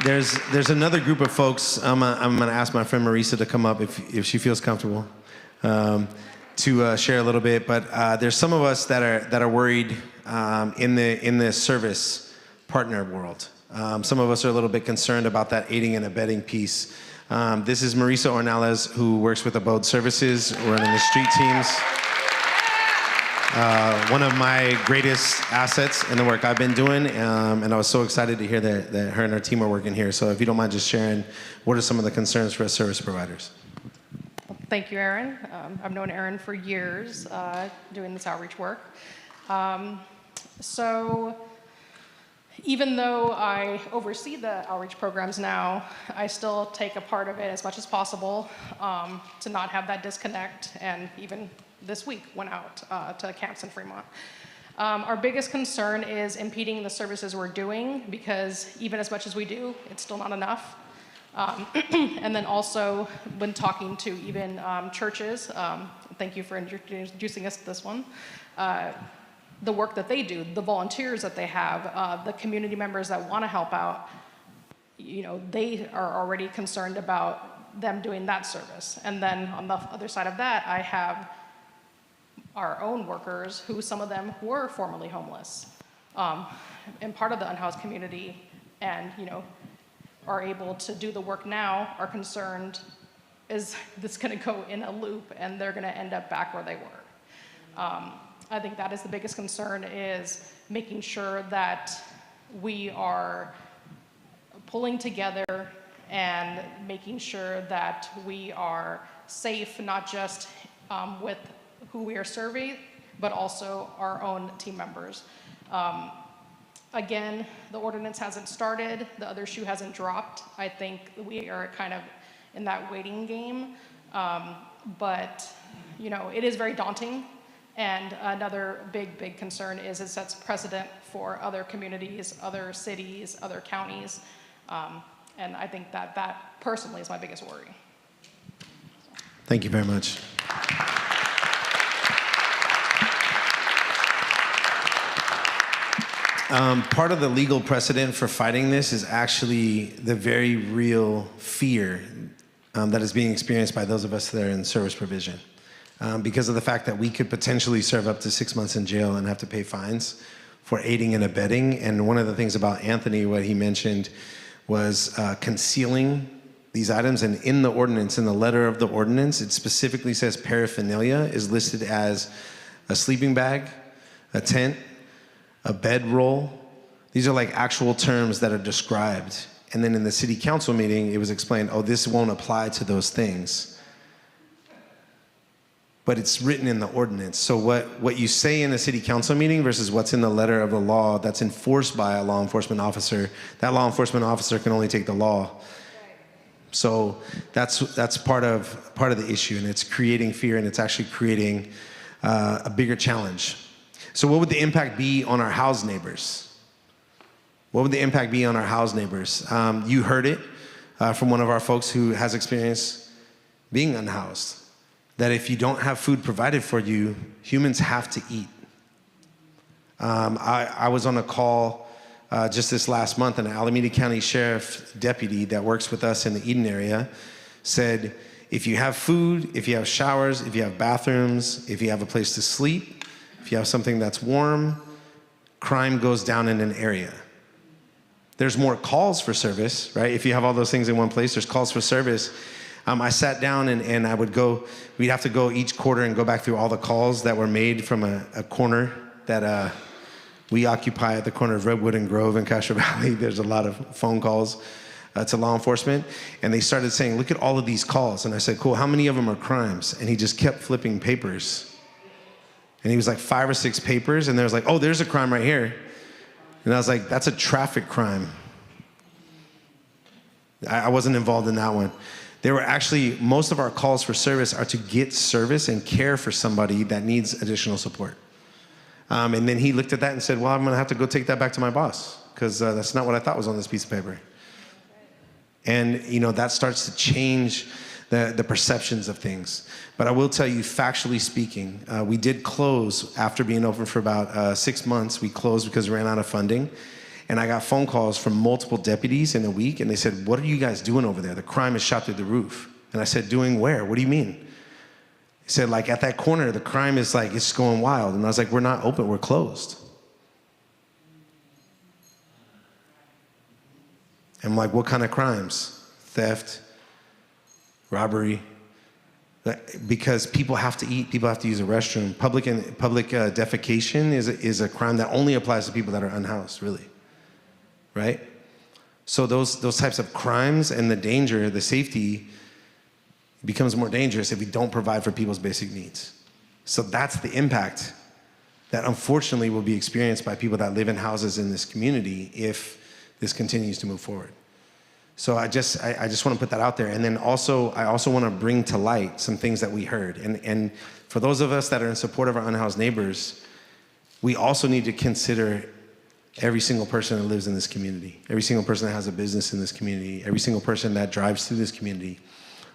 B: guys. There's another group of folks. I'm gonna ask my friend Marisa to come up if she feels comfortable to share a little bit. But there's some of us that are worried in the service partner world. Some of us are a little bit concerned about that aiding and abetting piece. This is Marisa Ornales, who works with Abode Services, running the street teams. One of my greatest assets in the work I've been doing, and I was so excited to hear that her and her team are working here. So if you don't mind just sharing, what are some of the concerns for us service providers?
F: Thank you, Aaron. I've known Aaron for years doing this outreach work. So even though I oversee the outreach programs now, I still take a part of it as much as possible to not have that disconnect, and even this week went out to camps in Fremont. Our biggest concern is impeding the services we're doing, because even as much as we do, it's still not enough. And then also when talking to even churches, thank you for introducing us to this one, the work that they do, the volunteers that they have, the community members that want to help out, you know, they are already concerned about them doing that service. And then on the other side of that, I have our own workers, who some of them were formerly homeless and part of the unhoused community, and, you know, are able to do the work now, are concerned, is this going to go in a loop and they're going to end up back where they were. I think that is the biggest concern, is making sure that we are pulling together and making sure that we are safe, not just with who we are serving, but also our own team members. Again, the ordinance hasn't started, the other shoe hasn't dropped. I think we are kind of in that waiting game, but you know, it is very daunting. And another big concern is it sets precedent for other communities, other cities, other counties. And I think that personally is my biggest worry.
B: Thank you very much. Part of the legal precedent for fighting this is actually the very real fear that is being experienced by those of us that are in service provision. Because of the fact that we could potentially serve up to 6 months in jail and have to pay fines for aiding and abetting. And one of the things about Anthony, what he mentioned was concealing these items. And in the ordinance, in the letter of the ordinance, it specifically says paraphernalia is listed as a sleeping bag, a tent, a bedroll. These are like actual terms that are described. And then in the city council meeting, it was explained, oh, this won't apply to those things. But it's written in the ordinance. So what you say in a city council meeting versus what's in the letter of the law that's enforced by a law enforcement officer, that law enforcement officer can only take the law. So that's part of the issue, and it's creating fear, and it's actually creating a bigger challenge. So what would the impact be on our housed neighbors? What would the impact be on our housed neighbors? You heard it from one of our folks who has experience being unhoused, that if you don't have food provided for you, humans have to eat. I was on a call just this last month, and an Alameda County Sheriff deputy that works with us in the Eden area said, if you have food, if you have showers, if you have bathrooms, if you have a place to sleep, if you have something that's warm, crime goes down in an area. There's more calls for service, right? If you have all those things in one place, there's calls for service. I sat down and I would go, we'd have to go each quarter and go back through all the calls that were made from a corner that we occupy at the corner of Redwood and Grove in Castro Valley. There's a lot of phone calls to law enforcement. And they started saying, look at all of these calls. And I said, cool, how many of them are crimes? And he just kept flipping papers. And he was like 5 or 6 papers. And there was like, oh, there's a crime right here. And I was like, that's a traffic crime. I wasn't involved in that one. There were actually, most of our calls for service are to get service and care for somebody that needs additional support. And then he looked at that and said, well, I'm gonna have to go take that back to my boss, because that's not what I thought was on this piece of paper. And you know, that starts to change the perceptions of things. But I will tell you, factually speaking, we did close after being open for about 6 months. We closed because we ran out of funding. And I got phone calls from multiple deputies in a week, and they said, what are you guys doing over there? The crime is shot through the roof. And I said, doing where? What do you mean? He said, like at that corner, the crime is like, it's going wild. And I was like, we're not open, we're closed. And I'm like, what kind of crimes? Theft, robbery. Because people have to eat, people have to use a restroom. Public defecation is a crime that only applies to people that are unhoused, really. Right? So those types of crimes and the danger, the safety, becomes more dangerous if we don't provide for people's basic needs. So that's the impact that unfortunately will be experienced by people that live in houses in this community if this continues to move forward. So I just want to put that out there. And then also, I also want to bring to light some things that we heard. And for those of us that are in support of our unhoused neighbors, we also need to consider every single person that lives in this community, every single person that has a business in this community, every single person that drives through this community.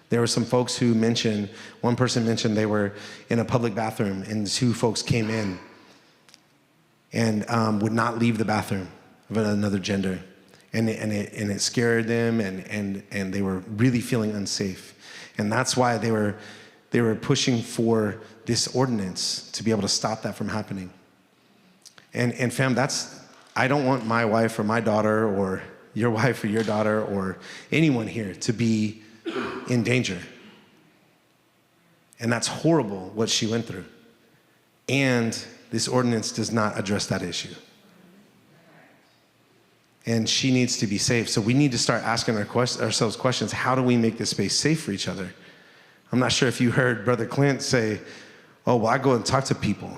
B: There were some folks who mentioned, one person mentioned they were in a public bathroom and 2 folks came in and would not leave the bathroom of another gender. And it scared them and they were really feeling unsafe. And that's why they were pushing for this ordinance to be able to stop that from happening. And fam, I don't want my wife or my daughter or your wife or your daughter or anyone here to be in danger. And that's horrible what she went through. And this ordinance does not address that issue. and she needs to be safe. So we need to start asking ourselves questions. How do we make this space safe for each other? I'm not sure if you heard Brother Clint say, oh, well, I go and talk to people.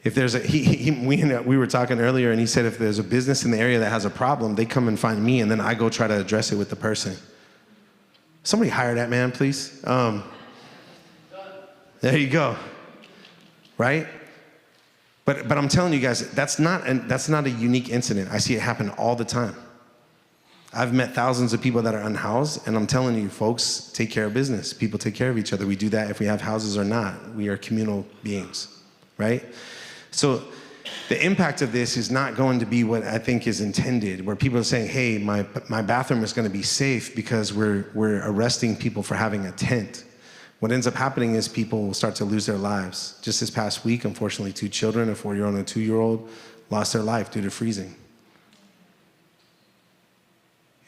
B: If there's we were talking earlier, and he said if there's a business in the area that has a problem, they come and find me, and then I go try to address it with the person. Somebody hire that man, please. There you go. Right? But I'm telling you guys, that's not a unique incident. I see it happen all the time. I've met thousands of people that are unhoused, and I'm telling you, folks, take care of business. People take care of each other. We do that if we have houses or not. We are communal beings, right? So the impact of this is not going to be what I think is intended, where people are saying, hey, my bathroom is going to be safe because we're arresting people for having a tent. What ends up happening is people will start to lose their lives. Just this past week, unfortunately, 2 children, a 4-year-old and a 2-year-old, lost their life due to freezing.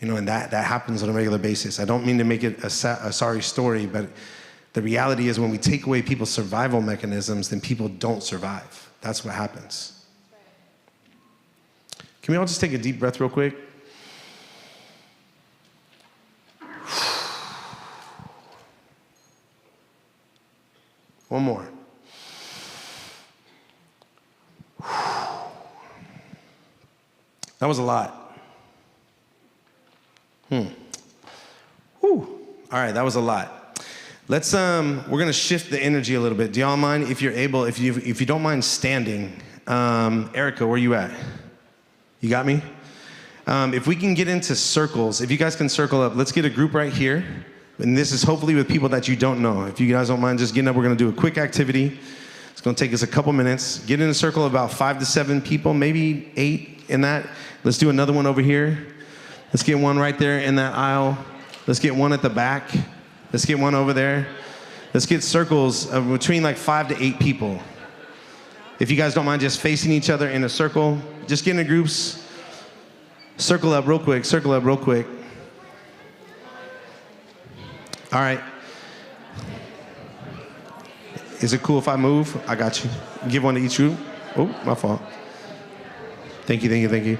B: You know, and that happens on a regular basis. I don't mean to make it a sorry story, but the reality is when we take away people's survival mechanisms, then people don't survive. That's what happens. Can we all just take a deep breath real quick? One more. That was a lot. Whew. All right, that was a lot. Let's we're gonna shift the energy a little bit. Do y'all mind if you're able, if you don't mind standing? Erica, where you at? You got me? If we can get into circles, if you guys can circle up, let's get a group right here. And this is hopefully with people that you don't know. If you guys don't mind just getting up, we're gonna do a quick activity. It's gonna take us a couple minutes. Get in a circle of about 5 to 7 people, maybe 8 in that. Let's do another one over here. Let's get one right there in that aisle. Let's get one at the back. Let's get one over there. Let's get circles of between like 5 to 8 people. If you guys don't mind just facing each other in a circle, just get in groups. Circle up real quick, circle up real quick. All right. Is it cool if I move? I got you. Give one to each group. Oh, my fault. Thank you, thank you, thank you.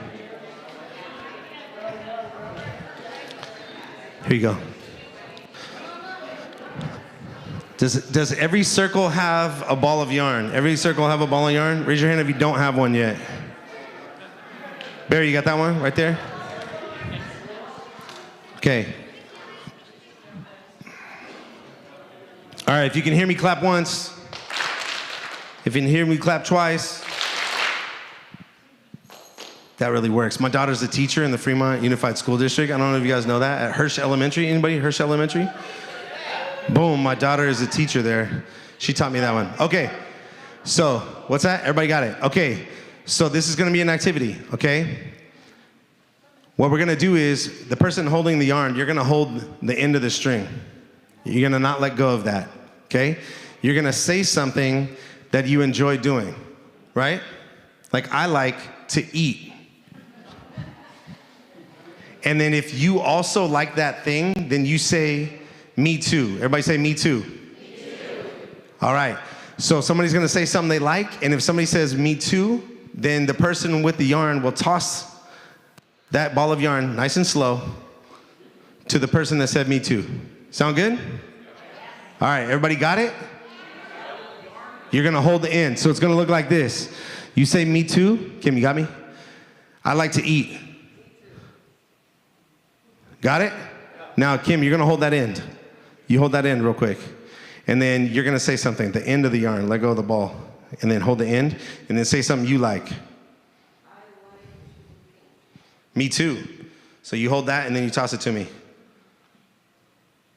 B: Here you go. Does every circle have a ball of yarn? Every circle have a ball of yarn? Raise your hand if you don't have one yet. Barry, you got that one right there? Okay. All right, if you can hear me, clap once. If you can hear me, clap twice. That really works. My daughter's a teacher in the Fremont Unified School District. I don't know if you guys know that. At Hirsch Elementary. Anybody? Hirsch Elementary? Boom, my daughter is a teacher there. She taught me that one. Okay, so what's that? Everybody got it? Okay, so this is gonna be an activity, okay? What we're gonna do is, the person holding the yarn, you're gonna hold the end of the string. You're gonna not let go of that, okay? You're gonna say something that you enjoy doing, right? Like, I like to eat. And then if you also like that thing, then you say, me too. Everybody say, me too. Me too. All right, so somebody's gonna say something they like, and if somebody says, me too, then the person with the yarn will toss that ball of yarn nice and slow to the person that said, me too. Sound good? All right, everybody got it? You're gonna hold the end, so it's gonna look like this. You say, me too. Kim, you got me? I like to eat. Got it? Now, Kim, you're gonna hold that end. You hold that end real quick. And then you're gonna say something, the end of the yarn, let go of the ball. And then hold the end, and then say something you like. Me too. So you hold that, and then you toss it to me.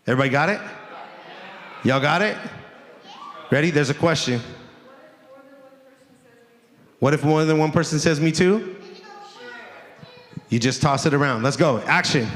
B: Everybody got it? Y'all got it? Ready? There's a question. What if more than one person says me too? You just toss it around. Let's go. Action.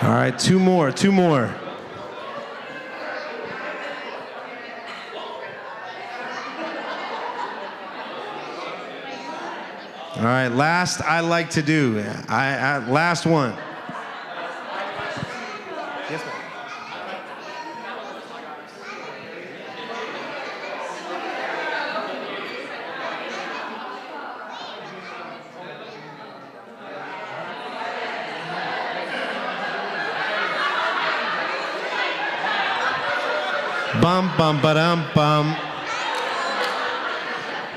B: All right, two more. All right, last I like to do. Last one. Yes, ma'am. Bum bum ba-dum bum.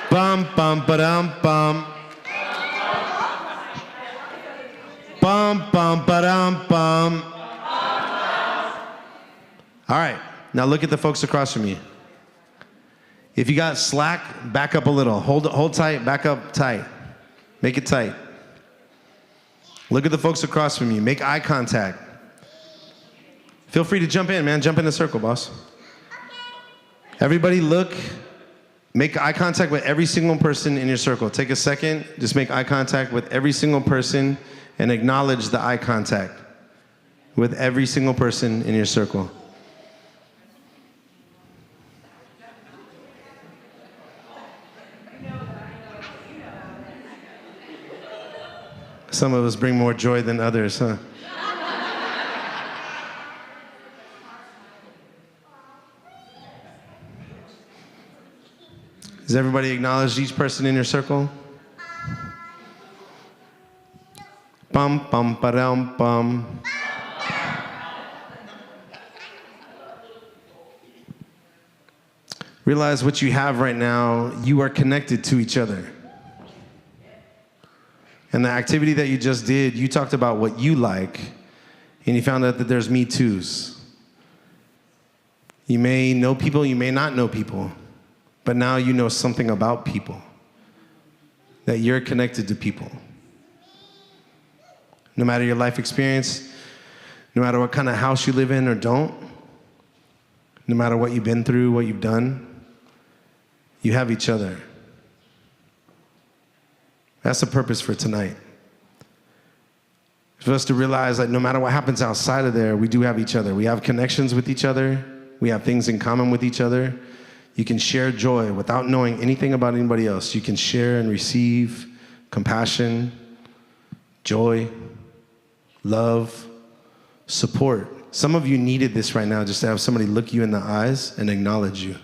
B: Bum bum ba-dum bum. Bum bum ba-dum bum. All right, now look at the folks across from you. If you got slack, back up a little. Hold tight, back up tight. Make it tight. Look at the folks across from you. Make eye contact. Feel free to jump in, man. Jump in the circle, boss. Everybody look, make eye contact with every single person in your circle. Take a second, just make eye contact with every single person and acknowledge the eye contact with every single person in your circle. Some of us bring more joy than others, huh? Does everybody acknowledge each person in your circle? Bum, bum, ba-dum, bum. Realize what you have right now, you are connected to each other. And the activity that you just did, you talked about what you like, and you found out that there's me toos. You may know people, you may not know people. But now you know something about people, that you're connected to people. No matter your life experience, no matter what kind of house you live in or don't, no matter what you've been through, what you've done, you have each other. That's the purpose for tonight. For us to realize that no matter what happens outside of there, we do have each other. We have connections with each other. We have things in common with each other. You can share joy without knowing anything about anybody else. You can share and receive compassion, joy, love, support. Some of you needed this right now, just to have somebody look you in the eyes and acknowledge you.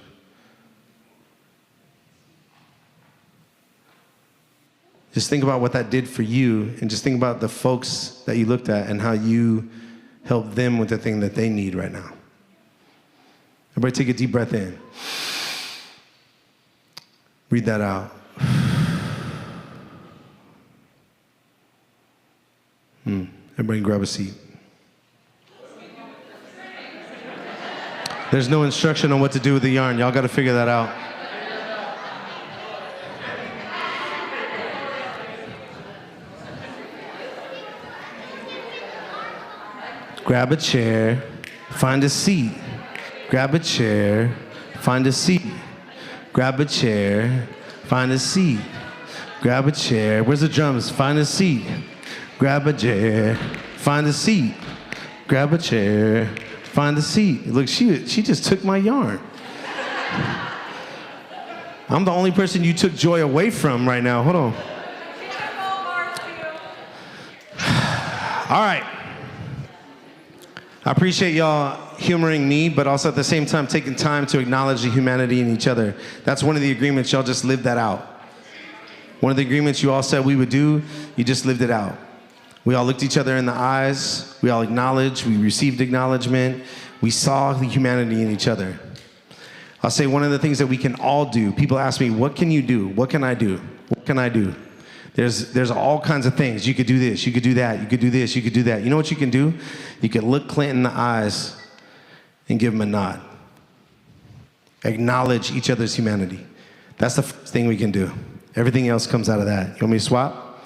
B: Just think about what that did for you, and just think about the folks that you looked at and how you helped them with the thing that they need right now. Everybody take a deep breath in. Breathe that out. Everybody grab a seat. There's no instruction on what to do with the yarn. Y'all got to figure that out. Grab a chair, find a seat. Grab a chair, find a seat. Grab a chair, find a seat. Grab a chair. Where's the drums? Find a seat. Grab a chair, find a seat. Grab a chair, find a seat. Look, she just took my yarn. I'm the only person you took joy away from right now. Hold on. All right. I appreciate y'all humoring me, but also at the same time taking time to acknowledge the humanity in each other. That's one of the agreements. Y'all just lived that out. One of the agreements you all said we would do, you just lived it out. We all looked each other in the eyes. We all acknowledged. We received acknowledgement. We saw the humanity in each other. I'll say one of the things that we can all do. People ask me, what can you do? What can I do? What can I do? There's all kinds of things. You could do this, you could do that, you could do this, you could do that. You know what you can do? You can look Clint in the eyes and give him a nod. Acknowledge each other's humanity. That's the first thing we can do. Everything else comes out of that. You want me to swap?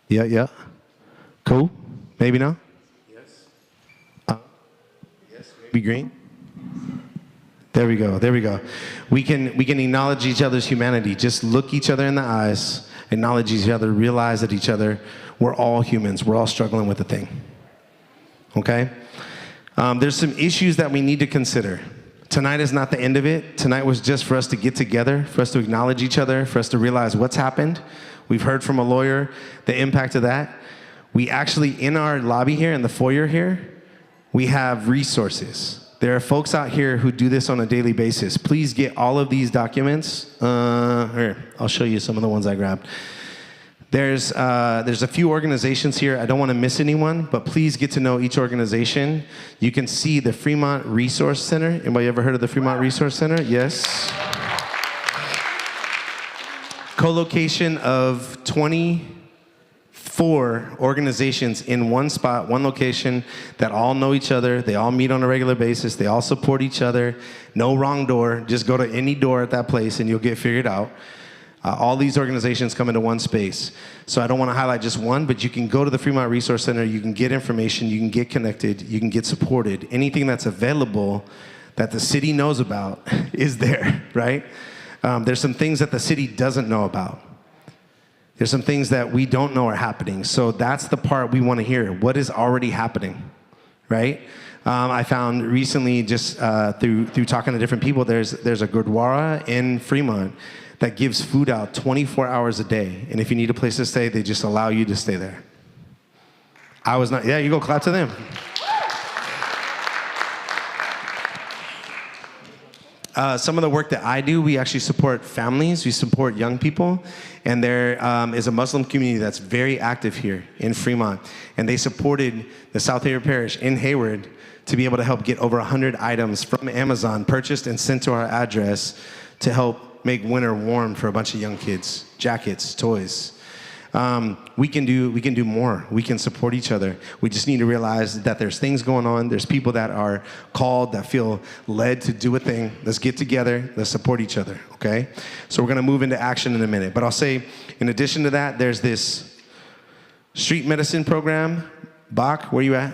B: Yeah. Cool? Maybe no? Yes. Yes, maybe green? There we go. We can acknowledge each other's humanity. Just look each other in the eyes, acknowledge each other, realize that we're all humans. We're all struggling with a thing. okay? There's some issues that we need to consider. Tonight is not the end of it. Tonight was just for us to get together, for us to acknowledge each other, for us to realize what's happened. We've heard from a lawyer the impact of that. We actually, in our lobby here, in the foyer here, we have resources. There are folks out here who do this on a daily basis. Please get all of these documents. Here, I'll show you some of the ones I grabbed. There's a few organizations here. I don't want to miss anyone, but please get to know each organization. You can see the Fremont Resource Center. Anybody ever heard of the Fremont Resource Center? Yes. Co-location of 24 organizations in one spot, one location, that all know each other. They all meet on a regular basis. They all support each other. No wrong door. Just go to any door at that place and you'll get figured out. All these organizations come into one space. So I don't want to highlight just one, but you can go to the Fremont Resource Center, you can get information, you can get connected, you can get supported. Anything that's available that the city knows about is there, right? There's some things that the city doesn't know about. There's some things that we don't know are happening. So that's the part we want to hear. What is already happening, right? I found recently, just through talking to different people, there's a Gurdwara in Fremont that gives food out 24 hours a day. And if you need a place to stay, they just allow you to stay there. Yeah, you go clap to them. Some of the work that I do, we actually support families, we support young people, and there is a Muslim community that's very active here in Fremont, and they supported the South Hayward Parish in Hayward to be able to help get over 100 items from Amazon purchased and sent to our address to help make winter warm for a bunch of young kids, jackets, toys. We can do more. We can support each other. We just need to realize that there's things going on. There's people that are called, that feel led to do a thing. Let's get together. Let's support each other, okay? So we're going to move into action in a minute. But I'll say, in addition to that, there's this street medicine program. Bach, where you at?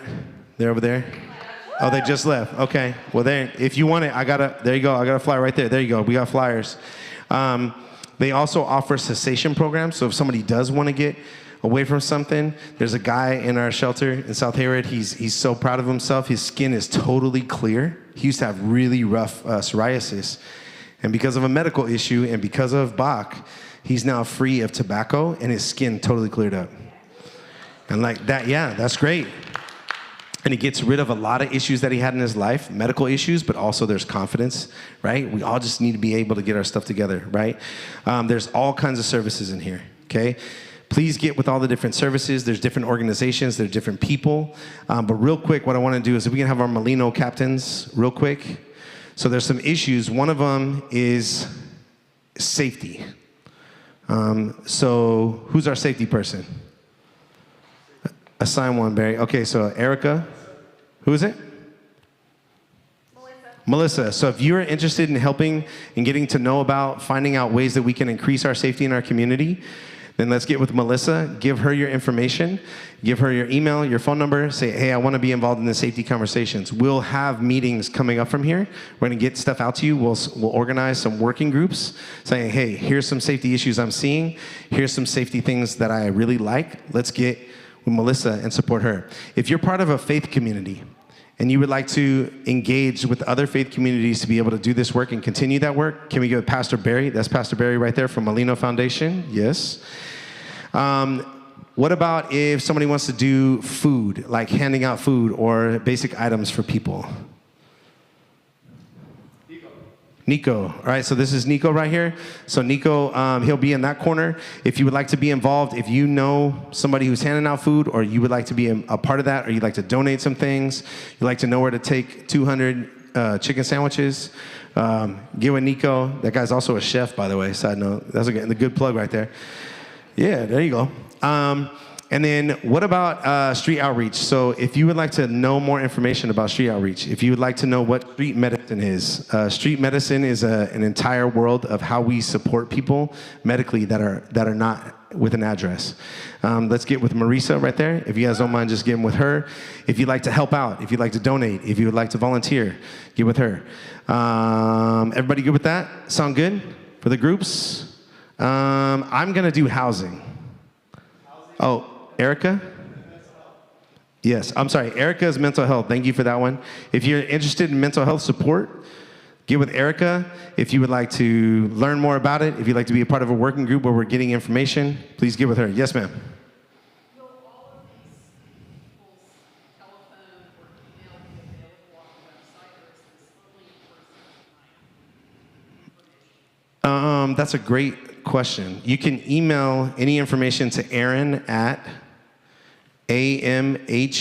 B: They're over there? Oh, they just left. Okay. Well, there. If you want it, there you go. I got a flyer right there. There you go. We got flyers. They also offer cessation programs. So if somebody does want to get away from something, there's a guy in our shelter in South Hayward. He's so proud of himself. His skin is totally clear. He used to have really rough psoriasis. And because of a medical issue and because of Bach, he's now free of tobacco and his skin totally cleared up. And like that, yeah, that's great. And he gets rid of a lot of issues that he had in his life, medical issues, but also there's confidence, right? We all just need to be able to get our stuff together, right? There's all kinds of services in here, okay? Please get with all the different services. There's different organizations, there's different people. But real quick, what I want to do is if we can have our Melino captains real quick. So there's some issues. One of them is safety. So who's our safety person? Assign one, Barry. Okay, so Erica. Who is it? Melissa. So if you're interested in helping and getting to know about finding out ways that we can increase our safety in our community, then let's get with Melissa, give her your information, give her your email, your phone number, say, hey, I want to be involved in the safety conversations. We'll have meetings coming up from here. We're going to get stuff out to you. We'll organize some working groups saying, hey, here's some safety issues I'm seeing. Here's some safety things that I really like. Let's get with Melissa and support her. If you're part of a faith community and you would like to engage with other faith communities to be able to do this work and continue that work, can we go with Pastor Barry? That's Pastor Barry right there from Melino Foundation. Yes. What about if somebody wants to do food, like handing out food or basic items for people? Nico. All right, so this is Nico right here. So Nico, he'll be in that corner. If you would like to be involved, if you know somebody who's handing out food or you would like to be a part of that or you'd like to donate some things, you'd like to know where to take 200 chicken sandwiches, get with Nico. That guy's also a chef, by the way, side note. That's a good plug right there. Yeah, there you go. And then what about street outreach? So if you would like to know more information about street outreach, if you would like to know what street medicine is an entire world of how we support people medically that are not with an address. Let's get with Marisa right there. If you guys don't mind just getting with her. If you'd like to help out, if you'd like to donate, if you would like to volunteer, get with her. Everybody good with that? Sound good for the groups? I'm gonna do housing. Oh, Erica? Yes, I'm sorry. Erica is mental health. Thank you for that one. If you're interested in mental health support, get with Erica. If you would like to learn more about it, if you'd like to be a part of a working group where we're getting information, please get with her. Yes, ma'am.
G: Will all of these people's telephone or email be available on the website, or is this only information?
B: That's a great question. You can email any information to Aaron at amhs.info.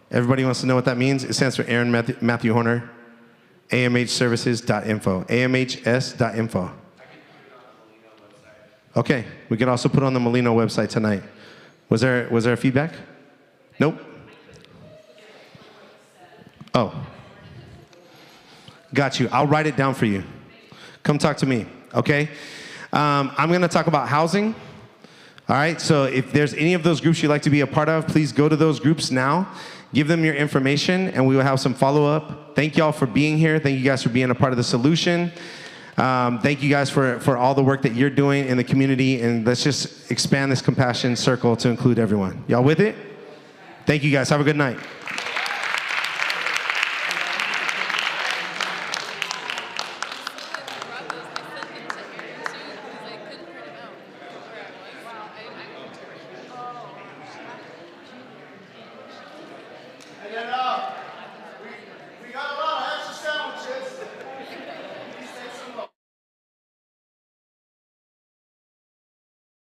B: Everybody wants to know what that means? It stands for Aaron Matthew Horner, amhservices.info, amhs.info. Okay, we could also put it on the Melino website tonight. Was there feedback? Nope. Oh. Got you. I'll write it down for you. Come talk to me, okay? I'm going to talk about housing. All right, so if there's any of those groups you'd like to be a part of, please go to those groups now. Give them your information, and we will have some follow-up. Thank y'all for being here. Thank you guys for being a part of the solution. Thank you guys for all the work that you're doing in the community, and let's just expand this compassion circle to include everyone. Y'all with it? Thank you guys. Have a good night.
A: And then